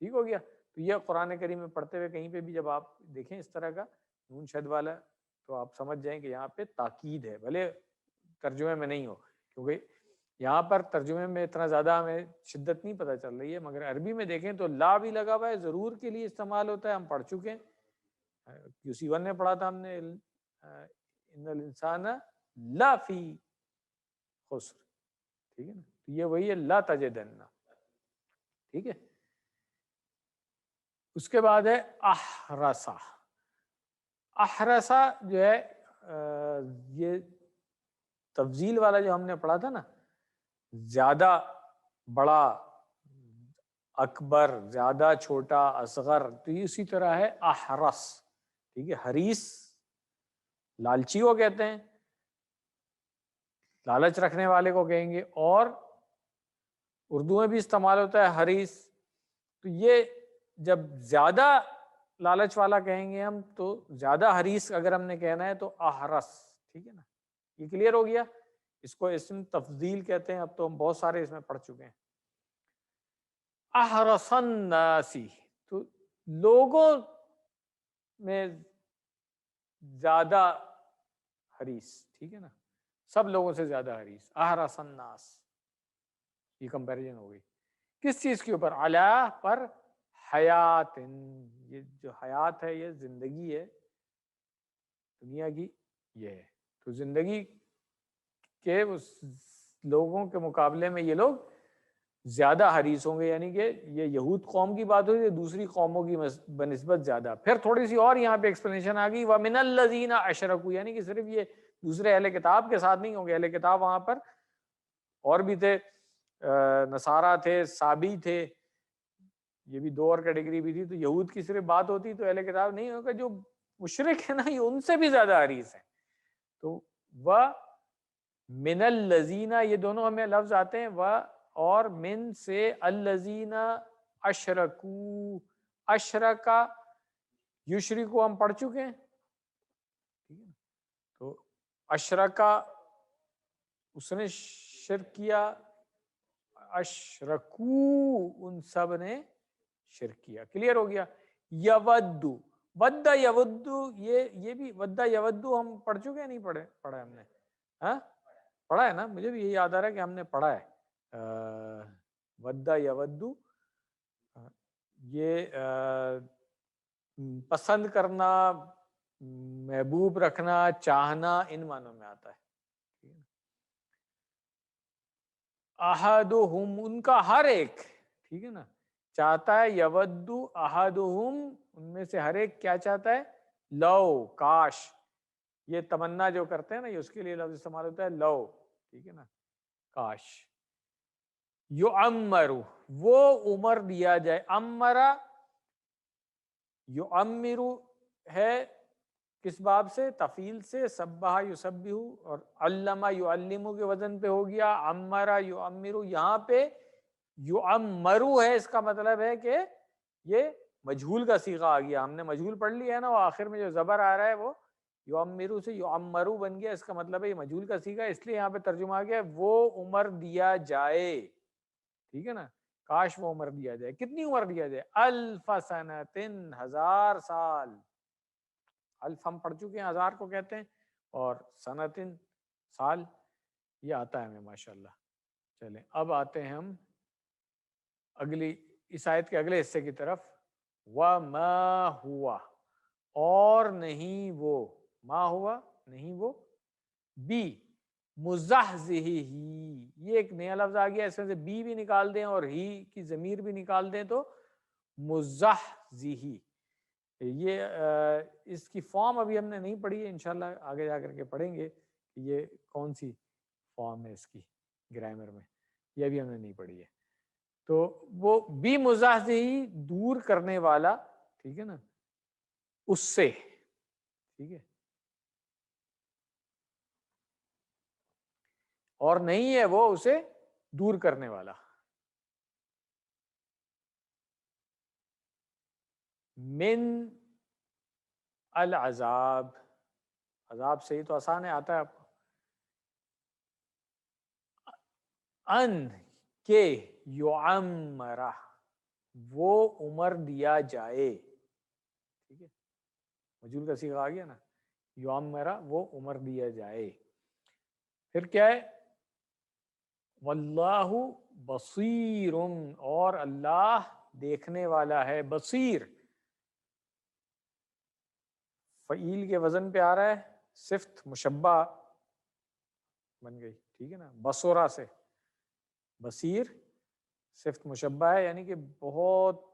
ٹھیک ہو گیا. تو یہ قرآن کریم میں پڑھتے ہوئے کہیں پہ بھی جب آپ دیکھیں اس طرح کا نون شد والا تو آپ سمجھ جائیں کہ یہاں پہ تاکید ہے، بھلے ترجمے میں نہیں ہو، کیونکہ یہاں پر ترجمے میں اتنا زیادہ ہمیں شدت نہیں پتہ چل رہی ہے، مگر عربی میں دیکھیں تو لا بھی لگا ہوا ہے، ضرور کے لیے استعمال ہوتا ہے. ہم پڑھ چکے ہیں، QC1 میں پڑھا تھا ہم نے، ان الانسان لا فی خسر. ٹھیک ہے نا، تو یہ وہی ہے لا تجدن. ٹھیک ہے. اس کے بعد ہے احرسا. احرسا جو ہے یہ تفضیل والا جو ہم نے پڑھا تھا نا، زیادہ بڑا، اکبر، زیادہ چھوٹا، اصغر، تو یہ اسی طرح ہے احرس. ٹھیک ہے، حریص لالچی کو کہتے ہیں، لالچ رکھنے والے کو کہیں گے، اور اردو میں بھی استعمال ہوتا ہے حریص. تو یہ جب زیادہ لالچ والا کہیں گے ہم تو زیادہ حریص اگر ہم نے کہنا ہے تو احرس. ٹھیک ہے نا، یہ کلیئر ہو گیا. اس کو اسم تفضیل کہتے ہیں. اب تو ہم بہت سارے اس میں پڑھ چکے ہیں. احرس الناسی، تو لوگوں میں زیادہ حریص. ٹھیک ہے نا، سب لوگوں سے زیادہ حریص. احرس الناس، یہ کمپیریزن ہو گئی کس چیز کے اوپر؟ علی پر، حیات، یہ جو حیات ہے یہ زندگی ہے دنیا کی، یہ ہے. تو زندگی کے اس لوگوں کے مقابلے میں یہ لوگ زیادہ حریص ہوں گے. یعنی کہ یہ یہود قوم کی بات ہوئی، دوسری قوموں کی بنسبت زیادہ. پھر تھوڑی سی اور یہاں پہ ایکسپلینیشن آ گئی، وَمِنَ الَّذِينَ أَشْرَكُوا، یعنی کہ صرف یہ دوسرے اہل کتاب کے ساتھ نہیں ہوں گے. اہل کتاب وہاں پر اور بھی تھے، نصارہ تھے، صابی تھے، یہ بھی دو اور کیٹیگری بھی تھی. تو یہود کی صرف بات ہوتی تو اہل کتاب نہیں ہوگا. جو مشرک ہے نا یہ ان سے بھی زیادہ حریص ہیں. تو وَمِنَ الَّذِينَ، یہ دونوں ہمیں لفظ آتے ہیں، اور من سے، الذین اشرکو، اشرکا، یشرکو ہم پڑھ چکے ہیں. تو اشرکا اس نے شرک کیا، اشرکو ان سب نے شرک کیا. کلیئر ہو گیا. یودو، ودہ یودو، یہ بھی ودہ یودو ہم پڑھ چکے ہیں، نہیں پڑھا ہم نے؟ ہاں پڑھا ہے نا، مجھے بھی یہ یاد آ رہا ہے کہ ہم نے پڑھا ہے. ودہ یودو یہ پسند کرنا، محبوب رکھنا، چاہنا، ان معنوں میں آتا ہے. احدہم ان کا ہر ایک، ٹھیک ہے نا، چاہتا ہے، یودو احدہم ان میں سے ہر ایک کیا چاہتا ہے، لو کاش، یہ تمنا جو کرتے ہیں نا، یہ اس کے لیے لفظ استعمال ہوتا ہے لو، ٹھیک ہے نا، کاش، یعمر وہ عمر دیا جائے، امرا یعمر ہے کس باب سے، تفعیل سے، سبح یسبح، اور علمہ یعلم کے وزن پہ ہو گیا، عمرہ یعمر، یہاں پہ یعمرو ہے، اس کا مطلب ہے کہ یہ مجہول کا صیغہ آ گیا، ہم نے مجہول پڑھ لیا ہے نا، وہ آخر میں جو زبر آ رہا ہے وہ یعمرو سے یعمرو بن گیا، اس کا مطلب ہے یہ مجہول کا صیغہ، اس لیے یہاں پہ ترجمہ آ گیا وہ عمر دیا جائے، ٹھیک ہے نا، کاش وہ عمر دیا جائے، کتنی عمر دیا جائے، الف سنۃ 1000 سال، الف ہم پڑھ چکے ہیں، 1000 کو کہتے ہیں، اور سنتن سال، یہ آتا ہے ہمیں ماشاءاللہ۔ چلیں اب آتے ہیں ہم اگلی اس آیت کے اگلے حصے کی طرف، وَمَا ہوا، اور نہیں وہ، ما ہوا نہیں وہ، بی مزحزحہ، یہ ایک نیا لفظ آ گیا، اس میں سے بی بھی نکال دیں اور ہی کی ضمیر بھی نکال دیں تو مزحزحہ، یہ اس کی فارم ابھی ہم نے نہیں پڑھی ہے، انشاءاللہ آگے جا کر کے پڑھیں گے کہ یہ کون سی فارم ہے اس کی گرامر میں، یہ ابھی ہم نے نہیں پڑھی ہے، تو وہ بی مزحزحہ دور کرنے والا، ٹھیک ہے نا، اس سے، ٹھیک ہے، اور نہیں ہے وہ اسے دور کرنے والا، من العذاب، عذاب سے ہی تو آسان ہے، آتا ہے آپ کو، ان کے یعمرہ وہ عمر دیا جائے، ٹھیک ہے، مجہول کا صیغہ آ گیا نا، یعمرہ وہ عمر دیا جائے، پھر کیا ہے، واللہ بصیر، اور اللہ دیکھنے والا ہے، بصیر فعیل کے وزن پہ آ رہا ہے، صفت مشبہ بن گئی، ٹھیک ہے نا، بصورہ سے، بصیر صفت مشبہ ہے، یعنی کہ بہت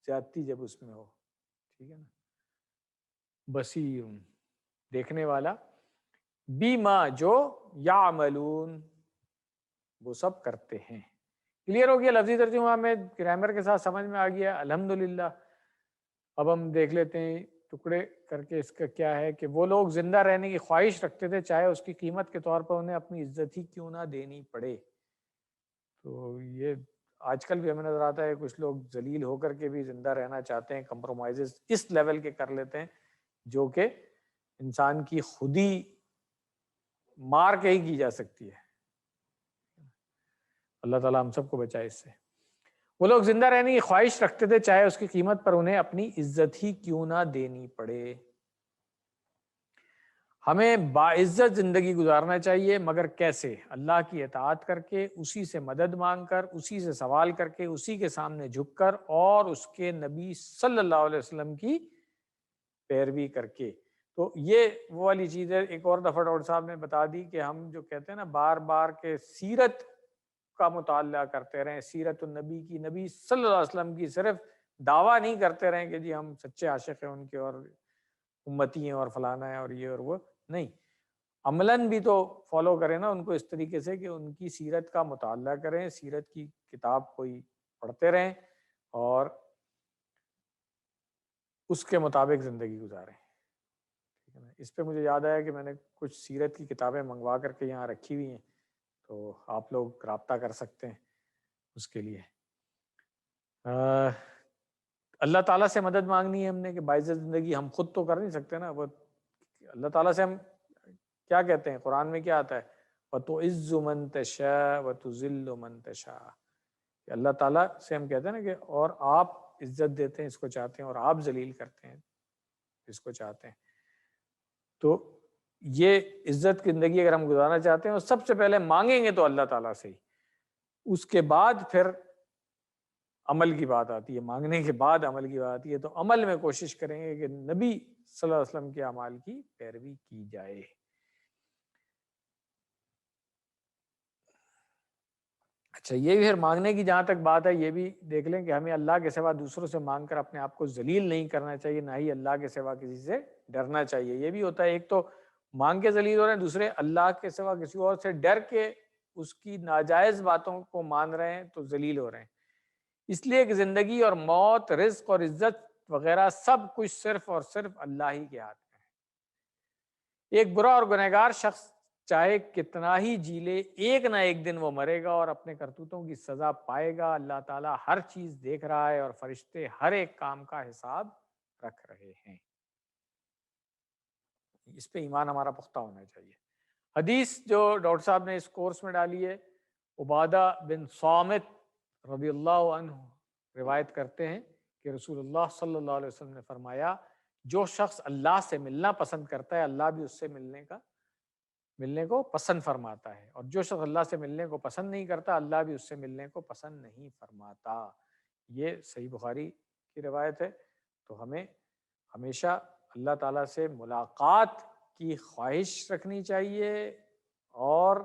زیادتی جب اس میں ہو، ٹھیک ہے نا، بصیر دیکھنے والا، بیما جو یعملون وہ سب کرتے ہیں، کلیئر ہو گیا، لفظی ترجمہ میں گرامر کے ساتھ سمجھ میں آ گیا الحمدللہ۔ اب ہم دیکھ لیتے ہیں ٹکڑے کر کے اس کا کیا ہے، کہ وہ لوگ زندہ رہنے کی خواہش رکھتے تھے چاہے اس کی قیمت کے طور پر انہیں اپنی عزت ہی کیوں نہ دینی پڑے، تو یہ آج کل بھی ہمیں نظر آتا ہے، کچھ لوگ ذلیل ہو کر کے بھی زندہ رہنا چاہتے ہیں، کمپرومائزز اس لیول کے کر لیتے ہیں جو کہ انسان کی خودی مار کے ہی کی جا سکتی ہے، اللہ تعالیٰ ہم سب کو بچائے اس سے۔ وہ لوگ زندہ رہنے کی خواہش رکھتے تھے چاہے اس کی قیمت پر انہیں اپنی عزت ہی کیوں نہ دینی پڑے، ہمیں باعزت زندگی گزارنا چاہیے، مگر کیسے، اللہ کی اطاعت کر کے، اسی سے مدد مانگ کر، اسی سے سوال کر کے، اسی کے سامنے جھک کر، اور اس کے نبی صلی اللہ علیہ وسلم کی پیروی کر کے۔ تو یہ وہ والی چیز ہے، ایک اور دفعہ ڈاکٹر صاحب نے بتا دی کہ ہم جو کہتے ہیں نا بار بار کہ سیرت کا مطالعہ کرتے رہیں، سیرت النبی کی، نبی صلی اللہ علیہ وسلم کی صرف دعویٰ نہیں کرتے رہیں کہ جی ہم سچے عاشق ہیں ان کے اور امتی ہیں اور فلانا ہے اور یہ اور وہ، نہیں، عملاً بھی تو فالو کریں نا ان کو اس طریقے سے کہ ان کی سیرت کا مطالعہ کریں، سیرت کی کتاب کوئی پڑھتے رہیں اور اس کے مطابق زندگی گزاریں، ٹھیک ہے نا۔ اس پہ مجھے یاد آیا کہ میں نے کچھ سیرت کی کتابیں منگوا کر کے یہاں رکھی ہوئی ہیں، تو آپ لوگ رابطہ کر سکتے ہیں اس کے لیے۔ اللہ تعالیٰ سے مدد مانگنی ہے ہم نے کہ باعزت زندگی ہم خود تو کر نہیں سکتے نا، وہ اللہ تعالیٰ سے ہم کیا کہتے ہیں، قرآن میں کیا آتا ہے، وَتُعِزُّ مَن تَشَاءُ وَتُذِلُّ مَن تَشَاءُ، کہ اللہ تعالیٰ سے ہم کہتے ہیں نا کہ اور آپ عزت دیتے ہیں اس کو چاہتے ہیں، اور آپ ذلیل کرتے ہیں اس کو چاہتے ہیں، تو یہ عزت کی زندگی اگر ہم گزارنا چاہتے ہیں تو سب سے پہلے مانگیں گے تو اللہ تعالیٰ سے ہی، اس کے بعد پھر عمل کی بات آتی ہے، مانگنے کے بعد عمل کی بات آتی ہے، تو عمل میں کوشش کریں گے کہ نبی صلی اللہ علیہ وسلم کے اعمال کی پیروی کی جائے۔ اچھا یہ بھی پھر مانگنے کی جہاں تک بات ہے یہ بھی دیکھ لیں کہ ہمیں اللہ کے سوا دوسروں سے مانگ کر اپنے آپ کو ذلیل نہیں کرنا چاہیے، نہ ہی اللہ کے سوا کسی سے ڈرنا چاہیے۔ یہ بھی ہوتا ہے ایک تو مانگ کے ذلیل ہو رہے ہیں، دوسرے اللہ کے سوا کسی اور سے ڈر کے اس کی ناجائز باتوں کو مان رہے ہیں تو ذلیل ہو رہے ہیں۔ اس لیے کہ زندگی اور موت، رزق اور عزت وغیرہ سب کچھ صرف اور صرف اللہ ہی کے ہاتھ میں ہے۔ ایک برا اور گنہگار شخص چاہے کتنا ہی جی لے، ایک نہ ایک دن وہ مرے گا اور اپنے کرتوتوں کی سزا پائے گا۔ اللہ تعالیٰ ہر چیز دیکھ رہا ہے اور فرشتے ہر ایک کام کا حساب رکھ رہے ہیں۔ اس پہ ایمان ہمارا پختہ ہونا چاہیے۔ حدیث جو ڈاکٹر صاحب نے اس کورس میں ڈالی ہے، عبادہ بن صامت رضی اللہ عنہ روایت کرتے ہیں کہ رسول اللہ صلی اللہ علیہ وسلم نے فرمایا، جو شخص اللہ سے ملنا پسند کرتا ہے اللہ بھی اس سے ملنے کو پسند فرماتا ہے، اور جو شخص اللہ سے ملنے کو پسند نہیں کرتا اللہ بھی اس سے ملنے کو پسند نہیں فرماتا۔ یہ صحیح بخاری کی روایت ہے۔ تو ہمیں ہمیشہ اللہ تعالیٰ سے ملاقات کی خواہش رکھنی چاہیے اور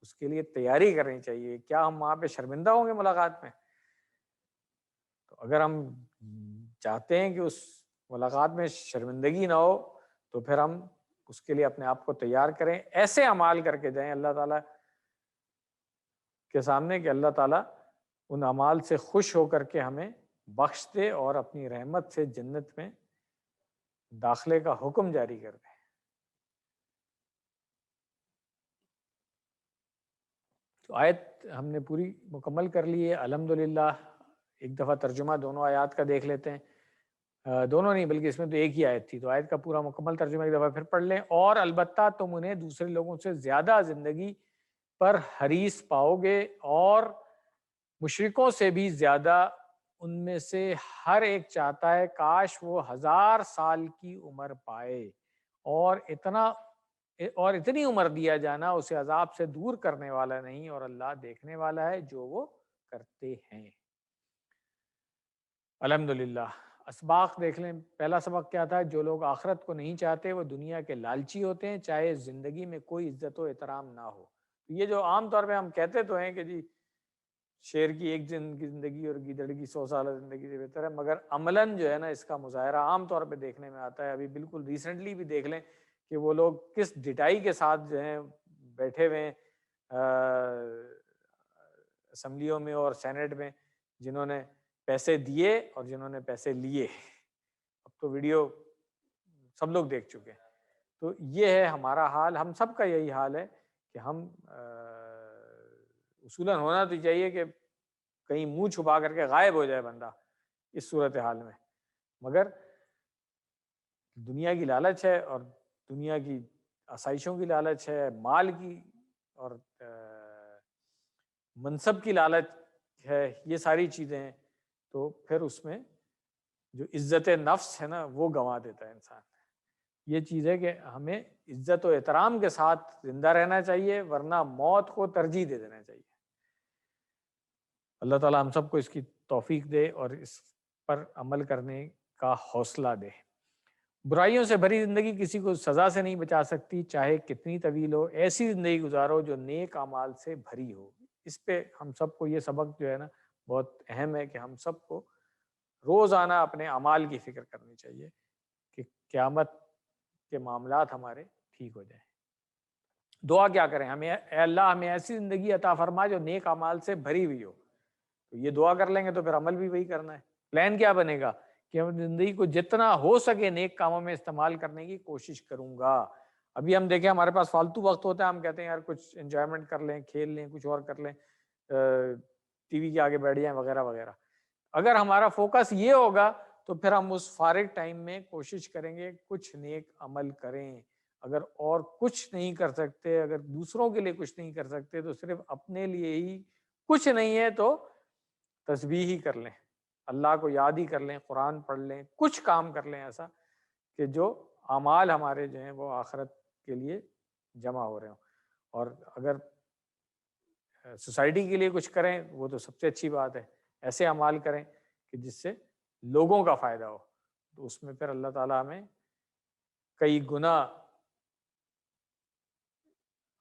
اس کے لیے تیاری کرنی چاہیے۔ کیا ہم وہاں پہ شرمندہ ہوں گے ملاقات میں؟ تو اگر ہم چاہتے ہیں کہ اس ملاقات میں شرمندگی نہ ہو تو پھر ہم اس کے لیے اپنے آپ کو تیار کریں، ایسے اعمال کر کے جائیں اللہ تعالیٰ کے سامنے کہ اللہ تعالیٰ ان اعمال سے خوش ہو کر کے ہمیں بخش دے اور اپنی رحمت سے جنت میں داخلے کا حکم جاری کر دے۔ تو آیت ہم نے پوری مکمل کر لی ہے الحمدللہ۔ ایک دفعہ ترجمہ دونوں آیات کا دیکھ لیتے ہیں، دونوں نہیں بلکہ اس میں تو ایک ہی آیت تھی، تو آیت کا پورا مکمل ترجمہ ایک دفعہ پھر پڑھ لیں۔ اور البتہ تم انہیں دوسرے لوگوں سے زیادہ زندگی پر حریص پاؤ گے، اور مشرکوں سے بھی زیادہ ان میں سے ہر ایک چاہتا ہے کاش وہ 1000 سال کی عمر پائے، اور اتنی عمر دیا جانا اسے عذاب سے دور کرنے والا نہیں، اور اللہ دیکھنے والا ہے جو وہ کرتے ہیں۔ الحمدللہ۔ اسباق دیکھ لیں۔ پہلا سبق کیا تھا؟ جو لوگ آخرت کو نہیں چاہتے وہ دنیا کے لالچی ہوتے ہیں، چاہے زندگی میں کوئی عزت و احترام نہ ہو۔ یہ جو عام طور پہ ہم کہتے تو ہیں کہ جی شیر کی ایک دن کی زندگی اور گیدڑ کی 100 سالہ زندگی سے بہتر ہے، مگر عملاً جو ہے نا اس کا مظاہرہ عام طور پہ دیکھنے میں آتا ہے۔ ابھی بالکل ریسنٹلی بھی دیکھ لیں کہ وہ لوگ کس ڈٹائی کے ساتھ جو ہیں بیٹھے ہوئے ہیں اسمبلیوں میں اور سینٹ میں، جنہوں نے پیسے دیے اور جنہوں نے پیسے لیے۔ اب تو ویڈیو سب لوگ دیکھ چکے ہیں۔ تو یہ ہے ہمارا حال، ہم سب کا یہی حال ہے کہ ہم اصولاً ہونا تو چاہیے کہ کہیں منہ چھپا کر کے غائب ہو جائے بندہ اس صورتحال میں، مگر دنیا کی لالچ ہے اور دنیا کی آسائشوں کی لالچ ہے، مال کی اور منصب کی لالچ ہے، یہ ساری چیزیں ہیں، تو پھر اس میں جو عزت نفس ہے نا وہ گنوا دیتا ہے انسان۔ یہ چیز ہے کہ ہمیں عزت و احترام کے ساتھ زندہ رہنا چاہیے، ورنہ موت کو ترجیح دے دینا چاہیے۔ اللہ تعالیٰ ہم سب کو اس کی توفیق دے اور اس پر عمل کرنے کا حوصلہ دے۔ برائیوں سے بھری زندگی کسی کو سزا سے نہیں بچا سکتی، چاہے کتنی طویل ہو۔ ایسی زندگی گزارو جو نیک اعمال سے بھری ہو۔ اس پہ ہم سب کو یہ سبق جو ہے نا بہت اہم ہے کہ ہم سب کو روزانہ اپنے اعمال کی فکر کرنی چاہیے کہ قیامت کے معاملات ہمارے ٹھیک ہو جائیں۔ دعا کیا کریں؟ ہمیں اے اللہ ہمیں ایسی زندگی عطا فرما جو نیک اعمال سے بھری ہوئی ہو۔ تو یہ دعا کر لیں گے تو پھر عمل بھی وہی کرنا ہے۔ پلان کیا بنے گا کہ ہم زندگی کو جتنا ہو سکے نیک کاموں میں استعمال کرنے کی کوشش کروں گا۔ ابھی ہم دیکھیں ہمارے پاس فالتو وقت ہوتا ہے، ہم کہتے ہیں یار کچھ انجوائمنٹ کر لیں، کھیل لیں، کچھ اور کر لیں، ٹی وی کے آگے بیٹھ جائیں وغیرہ وغیرہ۔ اگر ہمارا فوکس یہ ہوگا تو پھر ہم اس فارغ ٹائم میں کوشش کریں گے کچھ نیک عمل کریں۔ اگر اور کچھ نہیں کر سکتے، اگر دوسروں کے لیے کچھ نہیں کر سکتے، تو صرف اپنے لیے ہی کچھ نہیں ہے تو تسبیح ہی کر لیں، اللہ کو یاد ہی کر لیں، قرآن پڑھ لیں، کچھ کام کر لیں ایسا کہ جو اعمال ہمارے جو ہیں وہ آخرت کے لیے جمع ہو رہے ہوں۔ اور اگر سوسائٹی کے لیے کچھ کریں وہ تو سب سے اچھی بات ہے، ایسے اعمال کریں کہ جس سے لوگوں کا فائدہ ہو، تو اس میں پھر اللہ تعالیٰ ہمیں کئی گنا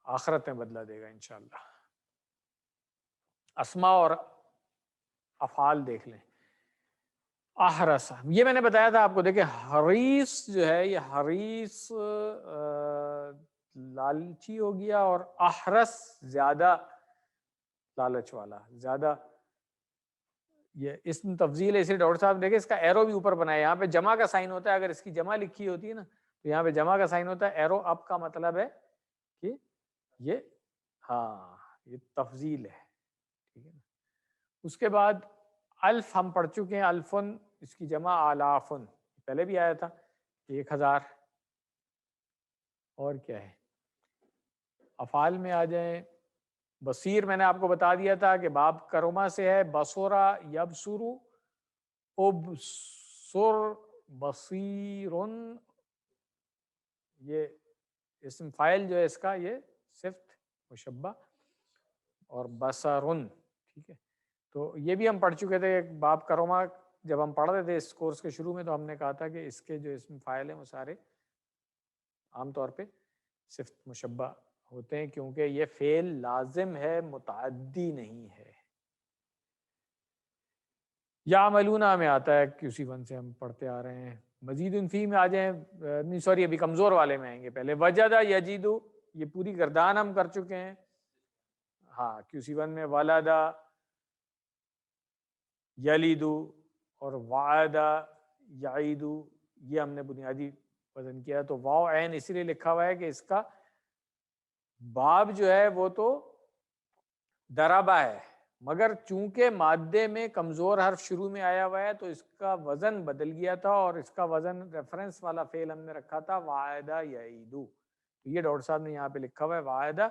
آخرت میں بدلہ دے گا انشاءاللہ۔ اسما اور افعال دیکھ لیں. احرس، یہ میں نے بتایا تھا آپ کو، دیکھیں حریص جو ہے یہ حریص لالچی ہو گیا، اور احرس زیادہ لالچ والا، زیادہ. یہ اسم تفضیل ہے، اسے ڈاکٹر صاحب دیکھیں اس کا ایرو بھی اوپر بنایا، یہاں پہ جمع کا سائن ہوتا ہے، اگر اس کی جمع لکھی ہوتی ہے نا تو یہاں پہ جمع کا سائن ہوتا ہے، ایرو اپ کا مطلب ہے کہ یہ ہاں یہ تفضیل ہے. ٹھیک ہے نا. اس کے بعد الف ہم پڑھ چکے ہیں، الفن اس کی جمع آلافن، پہلے بھی آیا تھا 1000. اور کیا ہے، افعال میں آ جائیں. بصیر میں نے آپ کو بتا دیا تھا کہ باب کرما سے ہے، بصورا یبصرو، ابصر بصیرن، یہ اسم فاعل جو ہے اس کا یہ صفت مشبہ، اور بصرن. ٹھیک ہے، تو یہ بھی ہم پڑھ چکے تھے باب کرما. جب ہم پڑھ رہے تھے اس کورس کے شروع میں تو ہم نے کہا تھا کہ اس کے جو اسم فاعل ہیں وہ سارے عام طور پہ صفت مشبہ ہوتے ہیں، کیونکہ یہ فعل لازم ہے، متعدی نہیں ہے. یعملونا میں آتا ہے QC1 سے ہم پڑھتے آ رہے ہیں. مزید فی میں آ جائیں، نہیں سوری ابھی کمزور والے میں آئیں گے. پہلے وجدہ یجدو، یہ پوری گردان ہم کر چکے ہیں. ہاں QC1 میں ولدہ یلیدو اور وعدہ یعیدو، یہ ہم نے بنیادی وزن کیا. تو واو عین اسی لیے لکھا ہوا ہے کہ اس کا باب جو ہے وہ تو دربہ ہے، مگر چونکہ مادے میں کمزور حرف شروع میں آیا ہوا ہے تو اس کا وزن بدل گیا تھا، اور اس کا وزن ریفرنس والا فعل ہم نے رکھا تھا وعدہ یعیدو. یہ ڈاکٹر صاحب نے یہاں پہ لکھا ہوا ہے وعدہ،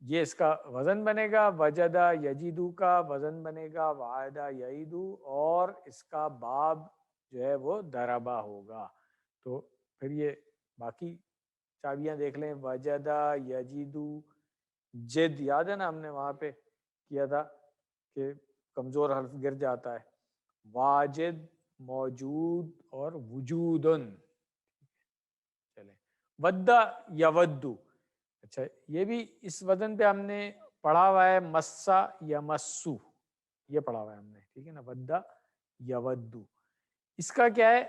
یہ اس کا وزن بنے گا. وجدہ یجدو کا وزن بنے گا وعدہ یعیدو، اور اس کا باب جو ہے وہ دربہ ہوگا. تو پھر یہ باقی چابیاں دیکھ لیں. وجدہ یجدو، جد یاد ہے نا ہم نے وہاں پہ کیا تھا کہ کمزور حرف گر جاتا ہے. واجد موجود اور وجودن. چلیں ودہ یودو، اچھا یہ بھی اس وزن پہ ہم نے پڑھا ہوا ہے. مسا یمسو، یہ پڑھا ہوا ہے ہم نے. ٹھیک ہے نا، ودہ یودو. اس کا کیا ہے،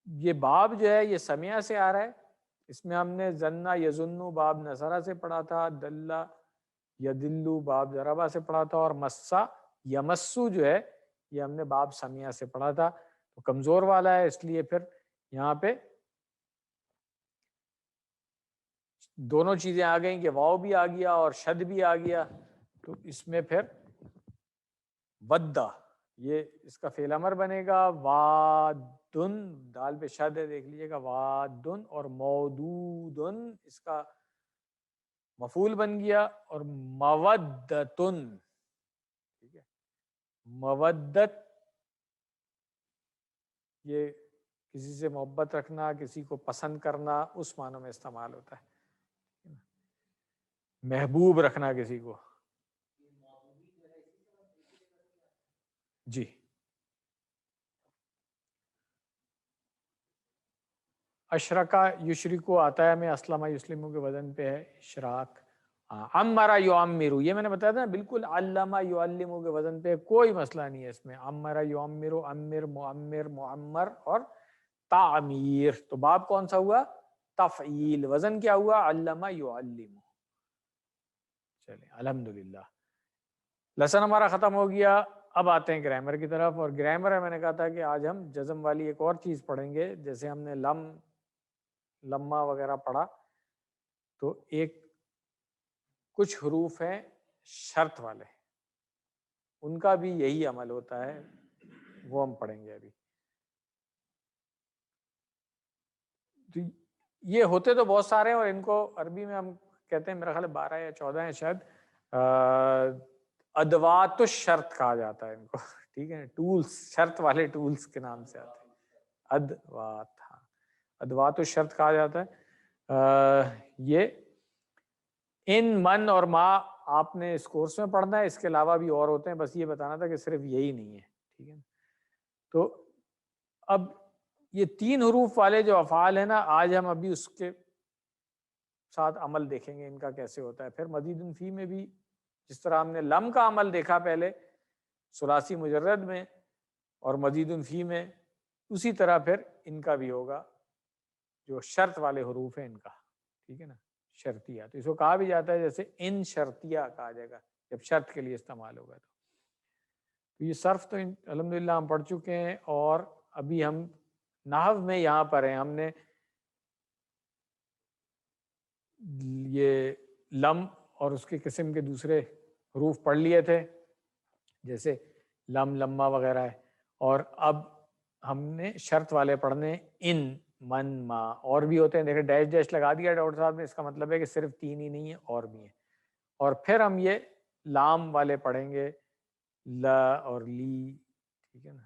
یہ باب جو ہے یہ سمیہ سے آ رہا ہے. اس میں ہم نے ظنہ یظنو باب نصرہ سے پڑھا تھا، دلہ یدلو باب ضربہ سے پڑھا تھا، اور مسا یمسو جو ہے یہ ہم نے باب سمیہ سے پڑھا تھا. تو کمزور والا ہے، اس لیے پھر یہاں پہ دونوں چیزیں آ گئیں کہ واو بھی آ گیا اور شد بھی آ گیا. تو اس میں پھر ودہ یہ اس کا فعل امر بنے گا. وادن، دال پہ شد ہے دیکھ لیجیے گا، وادن. اور مودودن اس کا مفعول بن گیا. اور مودتن، ٹھیک ہے، مودت یہ کسی سے محبت رکھنا، کسی کو پسند کرنا، اس معنی میں استعمال ہوتا ہے. محبوب رکھنا کسی کو. جی اشرکا یشرکو آتا ہے میں اسلم یسلمو کے وزن پہ ہے اشراک. عمرا یعمرو، یہ میں نے بتایا تھا بالکل علمہ یعلمو کے وزن پہ، کوئی مسئلہ نہیں ہے اس میں. عمرا یعمرو، عمر معمر معمر اور تعمیر. تو باب کون سا ہوا، تفعیل. وزن کیا ہوا، علمہ یعلمو. چلیں الحمدللہ لیسن ہمارا ختم ہو گیا. اب آتے ہیں گرامر کی طرف. اور گرامر میں نے کہا تھا کہ آج ہم جزم والی ایک اور چیز پڑھیں گے. جیسے ہم نے لمہ وغیرہ پڑھا، تو ایک کچھ حروف ہیں شرط والے، ان کا بھی یہی عمل ہوتا ہے، وہ ہم پڑھیں گے ابھی. تو یہ ہوتے تو بہت سارے ہیں، اور ان کو عربی میں ہم کہتے ہیں، میرا خیال 12 یا 14 ہیں شاید. ادوات الشرط کہا جاتا ہے ان کو. ٹھیک ہے، ٹولز، شرط والے ٹولز کے نام سے آتے ہیں ادوات. ہاں ادوات الشرط کہا جاتا ہے. یہ ان، من اور ما آپ نے اس کورس میں پڑھنا ہے، اس کے علاوہ بھی اور ہوتے ہیں، بس یہ بتانا تھا کہ صرف یہی نہیں ہے. ٹھیک ہے، تو اب یہ 3 حروف والے جو افعال ہیں نا، آج ہم ابھی اس کے ساتھ عمل دیکھیں گے ان کا کیسے ہوتا ہے. پھر مزید فی میں بھی جس طرح ہم نے لم کا عمل دیکھا پہلے ثلاثی مجرد میں اور مزید فی میں، اسی طرح پھر ان کا بھی ہوگا جو شرط والے حروف ہیں ان کا، ٹھیک ہے نا، شرطیہ. تو اس کو کہا بھی جاتا ہے جیسے ان شرطیہ کہا جائے گا جب شرط کے لیے استعمال ہوگا. تو یہ صرف تو الحمدللہ ہم پڑھ چکے ہیں، اور ابھی ہم نحو میں یہاں پر ہیں. ہم نے یہ لم اور اس کے قسم کے دوسرے حروف پڑھ لیے تھے جیسے لم، لما وغیرہ ہے، اور اب ہم نے شرط والے پڑھنے ان، من، ما، اور بھی ہوتے ہیں. دیکھیں ڈیش ڈیش لگا دیا ڈاکٹر صاحب نے، اس کا مطلب ہے کہ صرف 3 ہی نہیں ہیں، اور بھی ہیں. اور پھر ہم یہ لام والے پڑھیں گے، لا اور لی، ٹھیک ہے نا،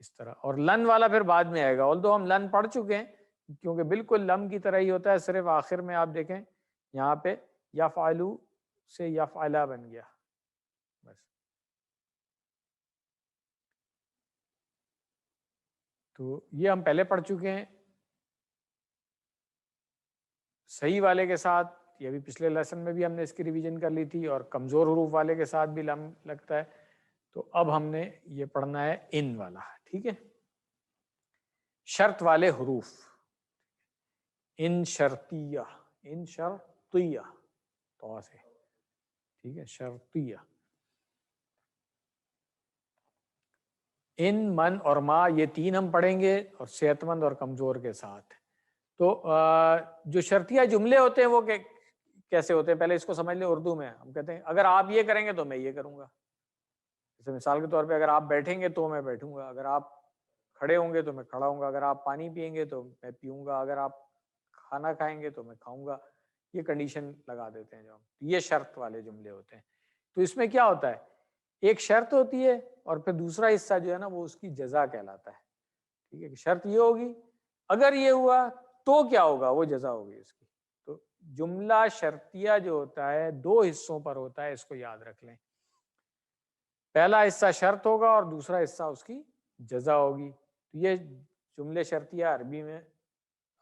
اس طرح. اور لن والا پھر بعد میں آئے گا، although ہم لن پڑھ چکے ہیں کیونکہ بالکل لم کی طرح ہی ہوتا ہے، صرف آخر میں آپ دیکھیں یہاں پہ یفعلو سے یفعلا بن گیا بس. تو یہ ہم پہلے پڑھ چکے ہیں صحیح والے کے ساتھ، یہ بھی پچھلے لیسن میں بھی ہم نے اس کی ریویژن کر لی تھی، اور کمزور حروف والے کے ساتھ بھی لم لگتا ہے. تو اب ہم نے یہ پڑھنا ہے ان والا، ٹھیک ہے، شرط والے حروف. ان شرطیہ، ان شرطیہ تو سے، ٹھیک ہے، شرطیہ. ان، من اور ما، یہ 3 ہم پڑھیں گے، اور صحت مند اور کمزور کے ساتھ. تو جو شرطیہ جملے ہوتے ہیں وہ کیسے ہوتے ہیں، پہلے اس کو سمجھ لیں. اردو میں ہم کہتے ہیں اگر آپ یہ کریں گے تو میں یہ کروں گا. جیسے مثال کے طور پہ اگر آپ بیٹھیں گے تو میں بیٹھوں گا، اگر آپ کھڑے ہوں گے تو میں کھڑا ہوں گا، اگر آپ پانی پئیں گے تو میں پیوں گا، اگر آپ کھانا کھائیں گے تو میں کھاؤں گا. یہ کنڈیشن لگا دیتے ہیں جو ہم، یہ شرط والے جملے ہوتے ہیں. تو اس میں کیا ہوتا ہے، ایک شرط ہوتی ہے اور پھر دوسرا حصہ جو ہے نا وہ اس کی جزا کہلاتا ہے. ٹھیک ہے، کہ شرط یہ ہوگی، اگر یہ ہوا تو کیا ہوگا، وہ جزا ہوگی اس کی. تو جملہ شرطیہ جو ہوتا ہے 2 حصوں پر ہوتا ہے، اس کو یاد رکھ لیں. پہلا حصہ شرط ہوگا اور دوسرا حصہ اس کی جزا ہوگی. تو یہ جملے شرطیہ عربی میں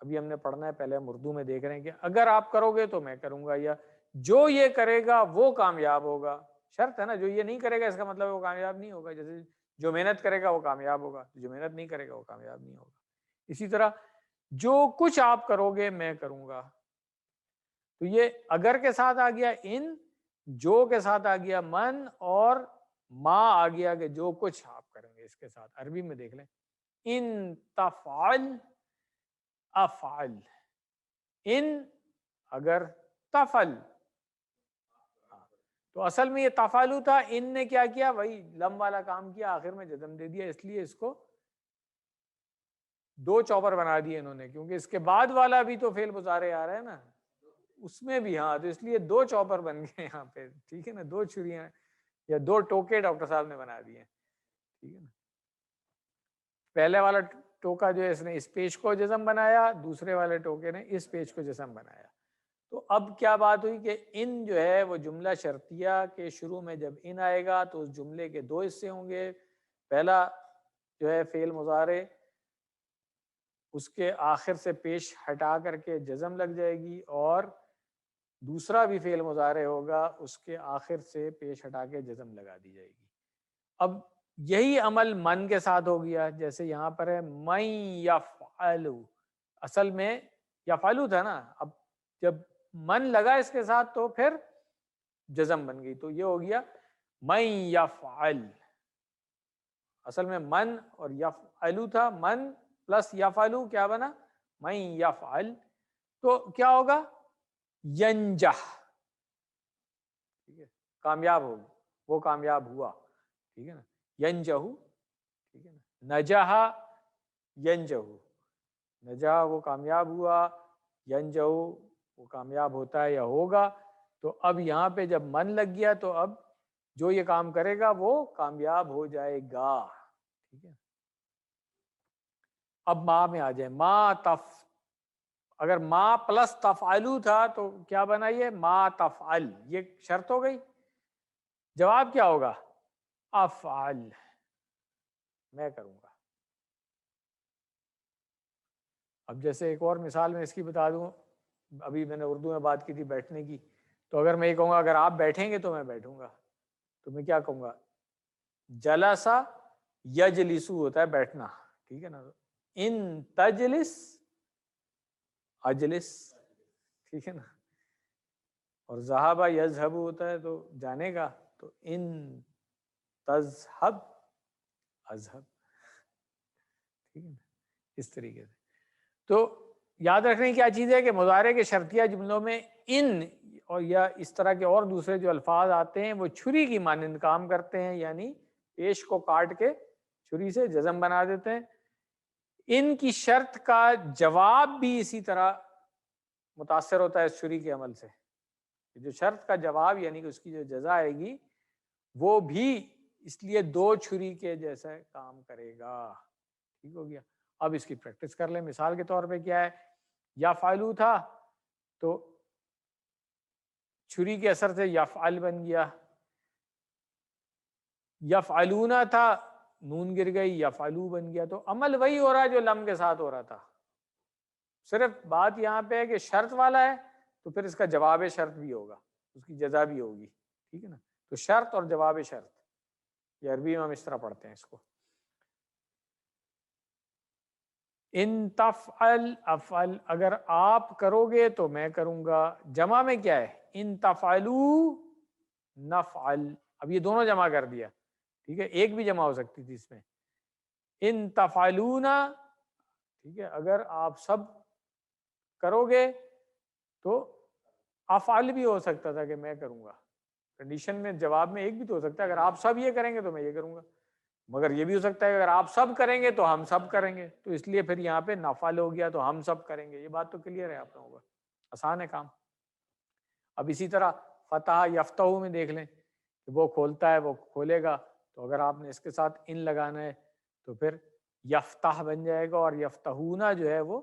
ابھی ہم نے پڑھنا ہے، پہلے ہم اردو میں دیکھ رہے ہیں کہ اگر آپ کرو گے تو میں کروں گا، یا جو یہ کرے گا وہ کامیاب ہوگا. شرط ہے نا، جو یہ نہیں کرے گا اس کا مطلب ہے وہ کامیاب نہیں ہوگا. جیسے جو محنت کرے گا وہ کامیاب ہوگا، جو محنت نہیں کرے گا وہ کامیاب نہیں ہوگا. اسی طرح جو کچھ آپ کرو گے میں کروں گا. تو یہ اگر کے ساتھ آ گیا ان، جو کے ساتھ آ گیا من، اور ما آ گیا کہ جو کچھ آپ کریں گے اس کے ساتھ. عربی میں دیکھ لیں، ان تفعل افعل، ان اگر تفعل، تو اصل میں یہ تفعلو تھا، ان نے کیا کیا، وہی لم والا کام کیا، آخر میں جزم دے دیا. اس لیے اس کو 2 چوپر بنا دیے انہوں نے، کیونکہ اس کے بعد والا بھی تو فعل مضارع آ رہا ہے نا اس میں بھی. ہاں، تو اس لیے 2 چوپر بن گئے یہاں پہ، ٹھیک ہے نا، 2 چھریاں یا 2 ٹوکے ڈاکٹر صاحب نے بنا دیے، ٹھیک ہے نا. پہلے والا ٹوکا جو ہے اس نے اس پیش کو جزم بنایا، دوسرے والے ٹوکے نے اس پیش کو جزم بنایا. تو اب کیا بات ہوئی کہ ان جو ہے وہ جملہ شرطیہ کے شروع میں جب ان آئے گا تو اس جملے کے 2 حصے ہوں گے. پہلا جو ہے فعل مضارع، اس کے آخر سے پیش ہٹا کر کے جزم لگ جائے گی، اور دوسرا بھی فعل مضارع ہوگا، اس کے آخر سے پیش ہٹا کے جزم لگا دی جائے گی. اب یہی عمل من کے ساتھ ہو گیا، جیسے یہاں پر ہے من یفعلو، اصل میں یفعلو تھا نا، اب جب من لگا اس کے ساتھ تو پھر جزم بن گئی. تو یہ ہو گیا من یفعل. اصل میں من اور یفعلو تھا، من پلس یفعلو کیا بنا، من یفعل. تو کیا ہوگا، ینجح، ٹھیک ہے، کامیاب ہوگا، وہ کامیاب ہوا، ٹھیک ہے نا. ینجہو، ٹھیک ہے نا، نجحا ینجہو، نجحا وہ کامیاب ہوا، ینجہو وہ کامیاب ہوتا ہے یا ہوگا. تو اب یہاں پہ جب من لگ گیا تو اب جو یہ کام کرے گا وہ کامیاب ہو جائے گا، ٹھیک ہے. اب ما میں آ جائیں، ما تف، اگر ما پلس تفعلو تھا تو کیا بنا، یہ ما تفعل، یہ شرط ہو گئی. جواب کیا ہوگا، افعل، میں کروں گا. اب جیسے ایک اور مثال میں اس کی بتا دوں، ابھی میں نے اردو میں بات کی تھی بیٹھنے کی، تو اگر میں یہ کہوں گا اگر آپ بیٹھیں گے تو میں بیٹھوں گا، تو میں کیا کہوں گا؟ جلسا یجلسو ہوتا ہے بیٹھنا، ٹھیک ہے نا، ان تجلس اجلس، ٹھیک ہے نا، اور ذہبہ یذہب ہوتا ہے تو جانے کا، تو ان تذہب اذہب، ٹھیک ہے نا، اس طریقے سے۔ تو یاد رکھنے کی کیا چیز ہے کہ مضارع کے شرطیہ جملوں میں ان اور یا اس طرح کے اور دوسرے جو الفاظ آتے ہیں وہ چھری کی مانند کام کرتے ہیں، یعنی پیش کو کاٹ کے چھری سے جزم بنا دیتے ہیں۔ ان کی شرط کا جواب بھی اسی طرح متاثر ہوتا ہے اس چھری کے عمل سے، جو شرط کا جواب یعنی کہ اس کی جو جزا آئے گی وہ بھی اس لیے دو چھری کے جیسا کام کرے گا، ٹھیک ہو گیا۔ اب اس کی پریکٹس کر لیں۔ مثال کے طور پہ کیا ہے، یفعلو تھا تو چھری کے اثر سے یفعل بن گیا، یفعلونا تھا نون گر گئی یفعلو بن گیا، تو عمل وہی ہو رہا ہے جو لم کے ساتھ ہو رہا تھا، صرف بات یہاں پہ ہے کہ شرط والا ہے تو پھر اس کا جواب شرط بھی ہوگا، اس کی جزا بھی ہوگی، ٹھیک ہے نا۔ تو شرط اور جواب شرط، یہ عربی میں ہم اس طرح پڑھتے ہیں اس کو۔ ان تفعل افعل، اگر آپ کرو گے تو میں کروں گا، جمع میں کیا ہے، ان تفعلو نفعل، اب یہ دونوں جمع کر دیا، ٹھیک ہے، ایک بھی جمع ہو سکتی تھی اس میں، ان تفعلونا، ٹھیک ہے، اگر آپ سب کرو گے تو افعل بھی ہو سکتا تھا کہ میں کروں گا، کنڈیشن میں جواب میں ایک بھی تو ہو سکتا ہے، اگر آپ سب یہ کریں گے تو میں یہ کروں گا، مگر یہ بھی ہو سکتا ہے کہ اگر آپ سب کریں گے تو ہم سب کریں گے، تو اس لیے پھر یہاں پہ نفعل ہو گیا تو ہم سب کریں گے۔ یہ بات تو کلیئر ہے آپ لوگوں کا، آسان ہے کام۔ اب اسی طرح فتح یفتح میں دیکھ لیں کہ وہ کھولتا ہے، وہ کھولے گا، تو اگر آپ نے اس کے ساتھ ان لگانا ہے تو پھر یفتح بن جائے گا، اور یفتحونا جو ہے وہ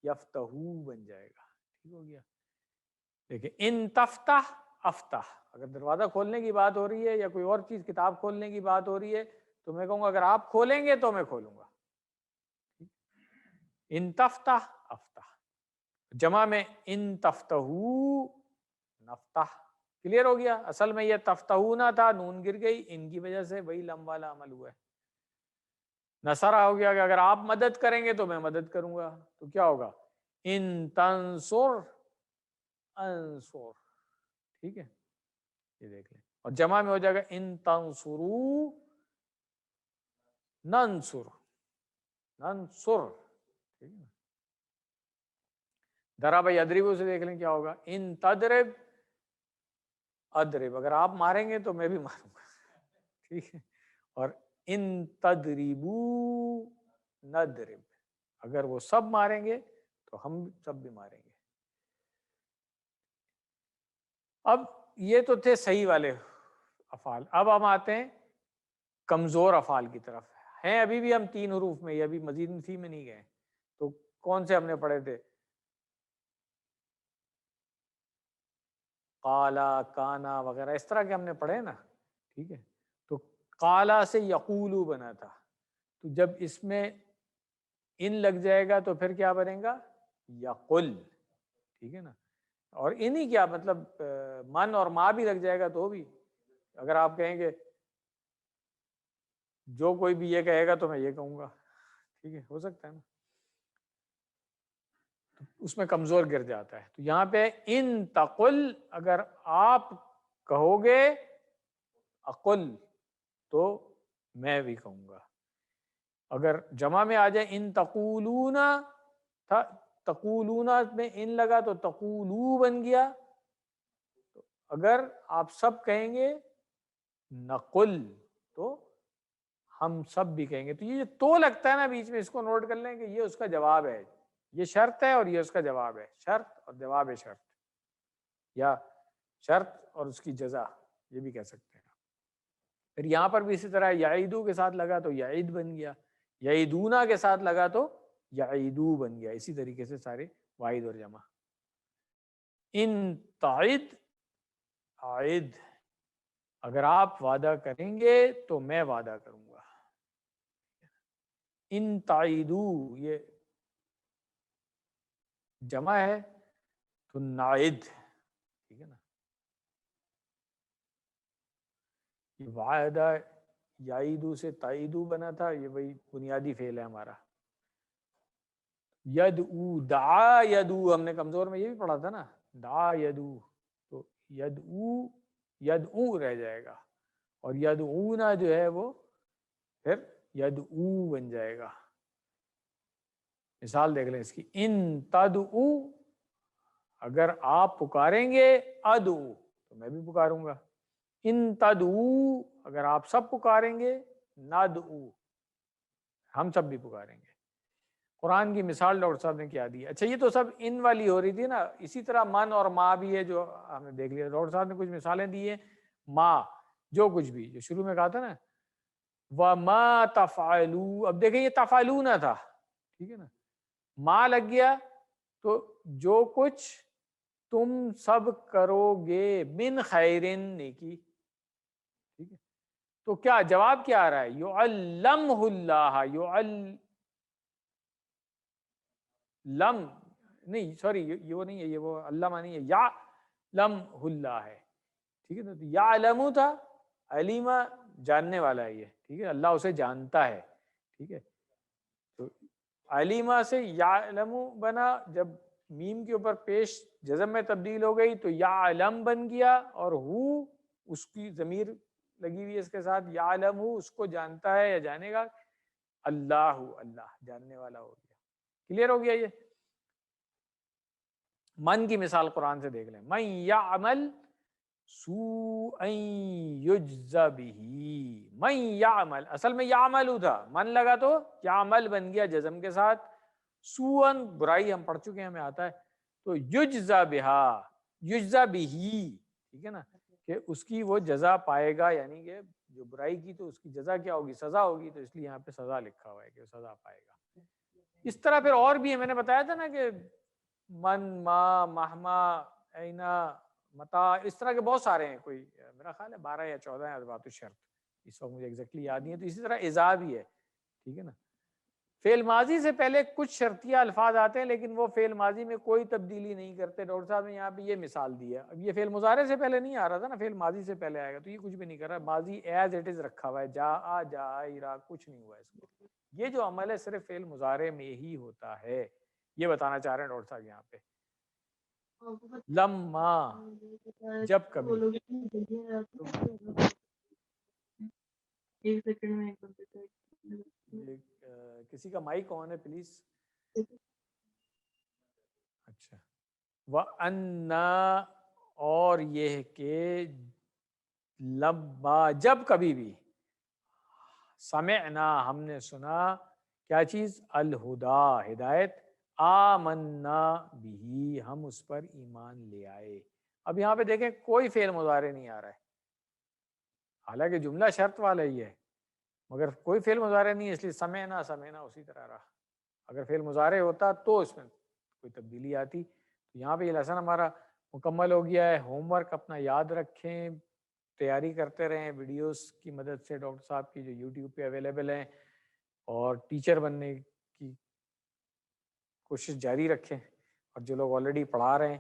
یفتحو بن جائے گا، ٹھیک ہو گیا۔ دیکھیں ان تفتح افتح، اگر دروازہ کھولنے کی بات ہو رہی ہے یا کوئی اور چیز کتاب کھولنے کی بات ہو رہی ہے تو میں کہوں گا اگر آپ کھولیں گے تو میں کھولوں گا، ان تفتح افتح، جمع میں ان تفتحو نفتح، کلیئر ہو گیا۔ اصل میں یہ تفتحونا تھا، نون گر گئی، ان کی وجہ سے وہی لم والا عمل ہوا ہے۔ نصرہ ہو گیا کہ اگر آپ مدد کریں گے تو میں مدد کروں گا، تو کیا ہوگا، ان تنصر انصر، ٹھیک ہے، یہ دیکھ لیں، اور جمع میں ہو جائے گا ان تنصرو ننصر ننصر، ٹھیک ہے۔ ضرب یضرب سے دیکھ لیں کیا ہوگا، ان تضرب اضرب، اگر آپ ماریں گے تو میں بھی ماروں گا، ٹھیک ہے، اور ان تضربو نضرب، اگر وہ سب ماریں گے تو ہم سب بھی ماریں گے۔ اب یہ تو تھے صحیح والے افعال، اب ہم آتے ہیں کمزور افعال کی طرف، ہیں ابھی بھی ہم 3 حروف میں، یہ ابھی مزید فی میں نہیں گئے، تو کون سے ہم نے پڑھے تھے، قالا کانا وغیرہ اس طرح کے ہم نے پڑھے نا، ٹھیک ہے۔ تو قالا سے یقولو بنا تھا، تو جب اس میں ان لگ جائے گا تو پھر کیا بنے گا، یقل، ٹھیک ہے نا، اور انہی کیا مطلب من اور ما بھی لگ جائے گا تو بھی، اگر آپ کہیں گے جو کوئی بھی یہ کہے گا تو میں یہ کہوں گا، ٹھیک ہے، ہو سکتا ہے نا، اس میں کمزور گر جاتا ہے۔ تو یہاں پہ ان تقل، اگر آپ کہو گے اقل تو میں بھی کہوں گا، اگر جمع میں آ جائے ان تقولون تھا، تقولون میں ان لگا تو تقولو بن گیا، تو اگر آپ سب کہیں گے نقل تو ہم سب بھی کہیں گے۔ تو یہ جو تو لگتا ہے نا بیچ میں، اس کو نوٹ کر لیں کہ یہ اس کا جواب ہے، یہ شرط ہے اور یہ اس کا جواب ہے، شرط اور جواب شرط، یا شرط اور اس کی جزا، یہ بھی کہہ سکتے ہیں۔ پھر یہاں پر بھی اسی طرح یعیدو کے ساتھ لگا تو یعید بن گیا، یعیدونا کے ساتھ لگا تو یعیدو بن گیا، اسی طریقے سے سارے واحد اور جمع۔ ان تعد عائد، اگر آپ وعدہ کریں گے تو میں وعدہ کروں گا، ان تعیدو یہ جمع ہے تو نائد، ٹھیک ہے نا، یہ وعدہ یعیدو سے تائیدو بنا تھا، یہ وہی بنیادی فعل ہے ہمارا. یدعو، دعا یدعو، ہم نے کمزور میں یہ بھی پڑھا تھا نا، دعا یدعو، تو یدعو یدعو رہ جائے گا، اور یدعونا جو ہے وہ پھر یدعو بن جائے گا. مثال دیکھ لیں اس کی، ان تدعو، اگر آپ پکاریں گے، ادعو تو میں بھی پکاروں گا. ان تدعو، اگر آپ سب پکاریں گے، ندعو ہم سب بھی پکاریں گے. قرآن کی مثال ڈاکٹر صاحب نے کیا دی. اچھا یہ تو سب ان والی ہو رہی تھی نا، اسی طرح من اور ما بھی ہے جو ہم نے دیکھ لیا. ڈاکٹر صاحب نے کچھ مثالیں دی ہیں. ما، جو کچھ بھی، جو شروع میں کہا تھا نا وَمَا تَفْعَلُوا، اب دیکھیں یہ تفعلون تھا، ٹھیک ہے نا، ما لگ گیا تو جو کچھ تم سب کرو گے، من خیرن، نیکی، ٹھیک ہے. تو کیا جواب کیا آ رہا ہے؟ یعلمہ اللہ، لم نہیں، سوری یہ وہ نہیں ہے، یہ وہ علامہ نہیں ہے، یعلمہ اللہ ہے، ٹھیک ہے نا. تو یعلم تھا، علیمہ جاننے والا ہے یہ، ٹھیک ہے، اللہ اسے جانتا ہے، ٹھیک ہے. تو علیمہ سے یعلم بنا، جب میم کے اوپر پیش جزم میں تبدیل ہو گئی تو یعلم بن گیا، اور ہو اس کی ضمیر لگی ہوئی ہے اس کے ساتھ، یعلم اس کو جانتا ہے یا جانے گا، اللہ اللہ جاننے والا ہو گیا. کلیئر ہو گیا یہ. من کی مثال قرآن سے دیکھ لیں، من یعمل سوءا یجز بہ، من یعمل، اصل میں یعمل تھا، من لگا تو یعمل بن گیا جزم کے ساتھ. سوءا برائی ہم پڑھ چکے ہیں، ہمیں آتا ہے. تو یجز بہا، یجز بہ، ٹھیک ہے نا، کہ اس کی وہ جزا پائے گا، یعنی کہ جو برائی کی تو اس کی جزا کیا ہوگی؟ سزا ہوگی. تو اس لیے یہاں پہ سزا لکھا ہوا ہے کہ وہ سزا پائے گا. اس طرح پھر اور بھی ہے، میں نے بتایا تھا نا کہ من، ما، مہما، اینا، متا، اس طرح کے بہت سارے ہیں، کوئی میرا خیال ہے 12 یا 14 ہیں ادوات الشرط، اس وقت مجھے ایگزیکٹلی یاد نہیں ہے. تو اسی طرح اذا بھی ہے، ٹھیک ہے نا. فعل ماضی سے پہلے کچھ شرطیہ الفاظ آتے ہیں لیکن وہ فعل ماضی میں کوئی تبدیلی نہیں کرتے. ڈاکٹر صاحب نے یہاں پہ یہ مثال دی ہے. اب یہ فعل مضارع سے پہلے نہیں آ رہا تھا نا، فعل ماضی سے پہلے آئے گا، تو یہ کچھ بھی نہیں کر رہا، ماضی ایز اٹ از رکھا ہوا ہے، جا جائرا، کچھ نہیں ہوا اس کو. یہ جو عمل ہے صرف فعل مضارع میں ہی ہوتا ہے، یہ بتانا چاہ رہے ہیں ڈاکٹر صاحب یہاں پہ. لما، جب کبھی. کسی کا مائک آن ہے پلیز. اچھا. وَأَنَّا، اور یہ کہ لما، جب کبھی بھی، سمعنا، ہم نے سنا، کیا چیز؟ الہدا، ہدایت، آمنا بھی، ہم اس پر ایمان لے آئے. اب یہاں پہ دیکھیں کوئی فعل مضارع نہیں آ رہا ہے، حالانکہ جملہ شرط والا ہی ہے مگر کوئی فعل مضارع نہیں ہے، اس لیے سمعنا سمعنا اسی طرح رہا. اگر فعل مضارع ہوتا تو اس میں کوئی تبدیلی آتی. تو یہاں پہ یہ لیسن ہمارا مکمل ہو گیا ہے. ہوم ورک اپنا یاد رکھیں، تیاری کرتے رہیں ویڈیوز کی مدد سے ڈاکٹر صاحب کی جو یوٹیوب پہ اویلیبل ہیں، اور ٹیچر بننے کی کوشش جاری رکھیں. اور جو لوگ آلریڈی پڑھا رہے ہیں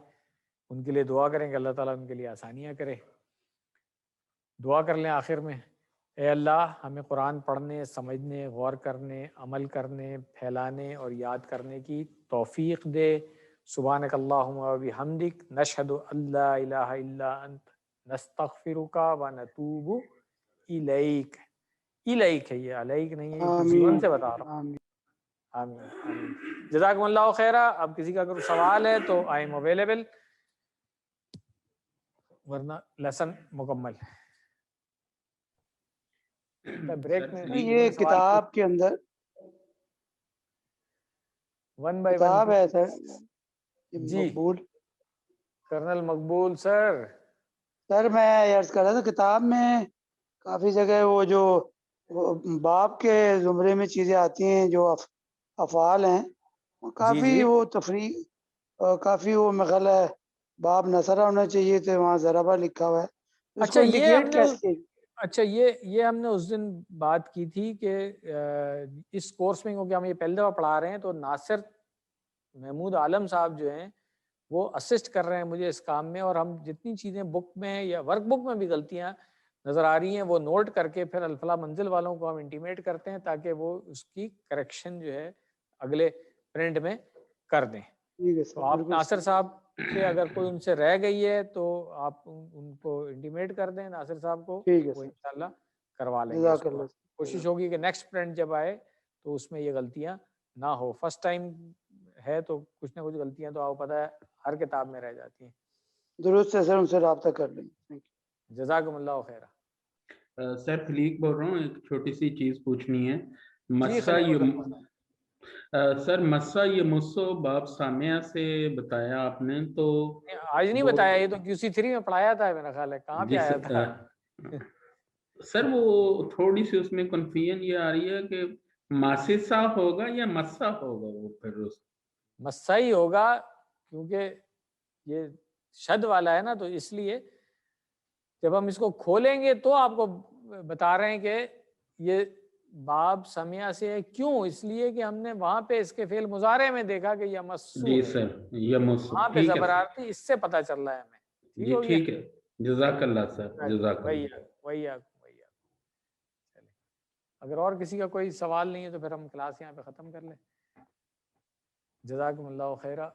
ان کے لیے دعا کریں کہ اللہ تعالیٰ ان کے لیے آسانیاں کرے. دعا کر لیں آخر میں، اے اللہ ہمیں قرآن پڑھنے، سمجھنے، غور کرنے، عمل کرنے، پھیلانے اور یاد کرنے کی توفیق دے. سبحانک اللہم و بحمدک، نشہد ان لا الہ الا انت، نستغفرک و نتوب الیک. الیک ہے یہ، علیک نہیں ہے، یہ جیون سے بتا رہا ہوں. آمین آمین. جزاکم اللہ خیرہ. اب کسی کا اگر سوال ہے تو آئی ایم اویلیبل، ورنہ لیسن مکمل. بریک میں یہ کتاب کے اندر ون بائی ون کتاب ہے سر، جی مقبول. کرنل مقبول سر. سر میں عرض کر رہا تھا کتاب میں کافی جگہ وہ جو باب کے زمرے میں چیزیں آتی ہیں جو افعال ہیں، کافی جی وہ تفریح، کافی وہ مغل ہے، باب نصرہ ہونا چاہیے تھے، وہاں ضربہ لکھا ہوا ہے. اس اچھا کو یہ ہم انڈیکیٹ نے، کیسے؟ اچھا یہ ہم نے اس دن بات کی تھی کہ اس کورس میں کیونکہ ہم یہ پہلی دفعہ پڑھا رہے ہیں تو ناصر محمود عالم صاحب جو ہیں وہ اسسٹ کر رہے ہیں مجھے اس کام میں، اور ہم جتنی چیزیں بک میں یا ورک بک میں بھی غلطیاں نظر آ رہی ہیں وہ نوٹ کر کے پھر الفلاح منزل والوں کو ہم انٹیمیٹ کرتے ہیں تاکہ وہ اس کی کریکشن جو ہے اگلے پرنٹ میں کر دیں. ٹھیک ہے تو سر، آپ بالکل ناصر صحیح. صاحب سے اگر کوئی ان سے رہ گئی ہے تو آپ ان کو انٹیمیٹ کر دیں ناصر صاحب کو، ٹھیک ہے وہ سر، انشاءاللہ کروا لیں گے. جزاک اس کو اللہ. کوشش ہوگی کہ نیکسٹ پرنٹ جب آئے تو اس میں یہ غلطیاں نہ ہو. فرسٹ ٹائم ہے تو کچھ نہ کچھ غلطیاں تو آپ کو پتہ ہے ہر کتاب میں رہ جاتی ہیں. درست ہے سر، ان سے رابطہ کر لیں گے. جزاکم اللہ خیر. سر خلیق بول رہا ہوں، ایک چھوٹی سی چیز پوچھنی ہے. جی مسا سر مسا یہ مسو باب سامعہ سے بتایا آپ نے، تو آج نہیں بتایا، یہ تو QC3 میں پڑھایا تھا میرا خیال ہے. کہاں پہ آیا تھا سر؟ وہ تھوڑی سی اس میں کنفیوژن یہ آ رہی ہے کہ ماسسا ہوگا یا مسا ہوگا؟ وہ پھر مسا ہی ہوگا کیونکہ یہ شد والا ہے نا، تو اس لیے جب ہم اس کو کھولیں گے تو آپ کو بتا رہے ہیں کہ یہ باب سمیع سے ہے. کیوں؟ اس لیے کہ ہم نے وہاں پہ اس کے فعل مضارع میں دیکھا کہ یمسو جی ہے، سر یمسو، وہاں پہ ٹھیک ہے زبر سر. آرتی، اس سے پتہ چل رہا ہے ہمیں. جی ٹھیک ہے، جزاک اللہ سر، جزاک وہی اللہ. وہی چلے. اگر اور کسی کا کوئی سوال نہیں ہے تو پھر ہم کلاس یہاں پہ ختم کر لیں. جزاکم اللہ خیرہ.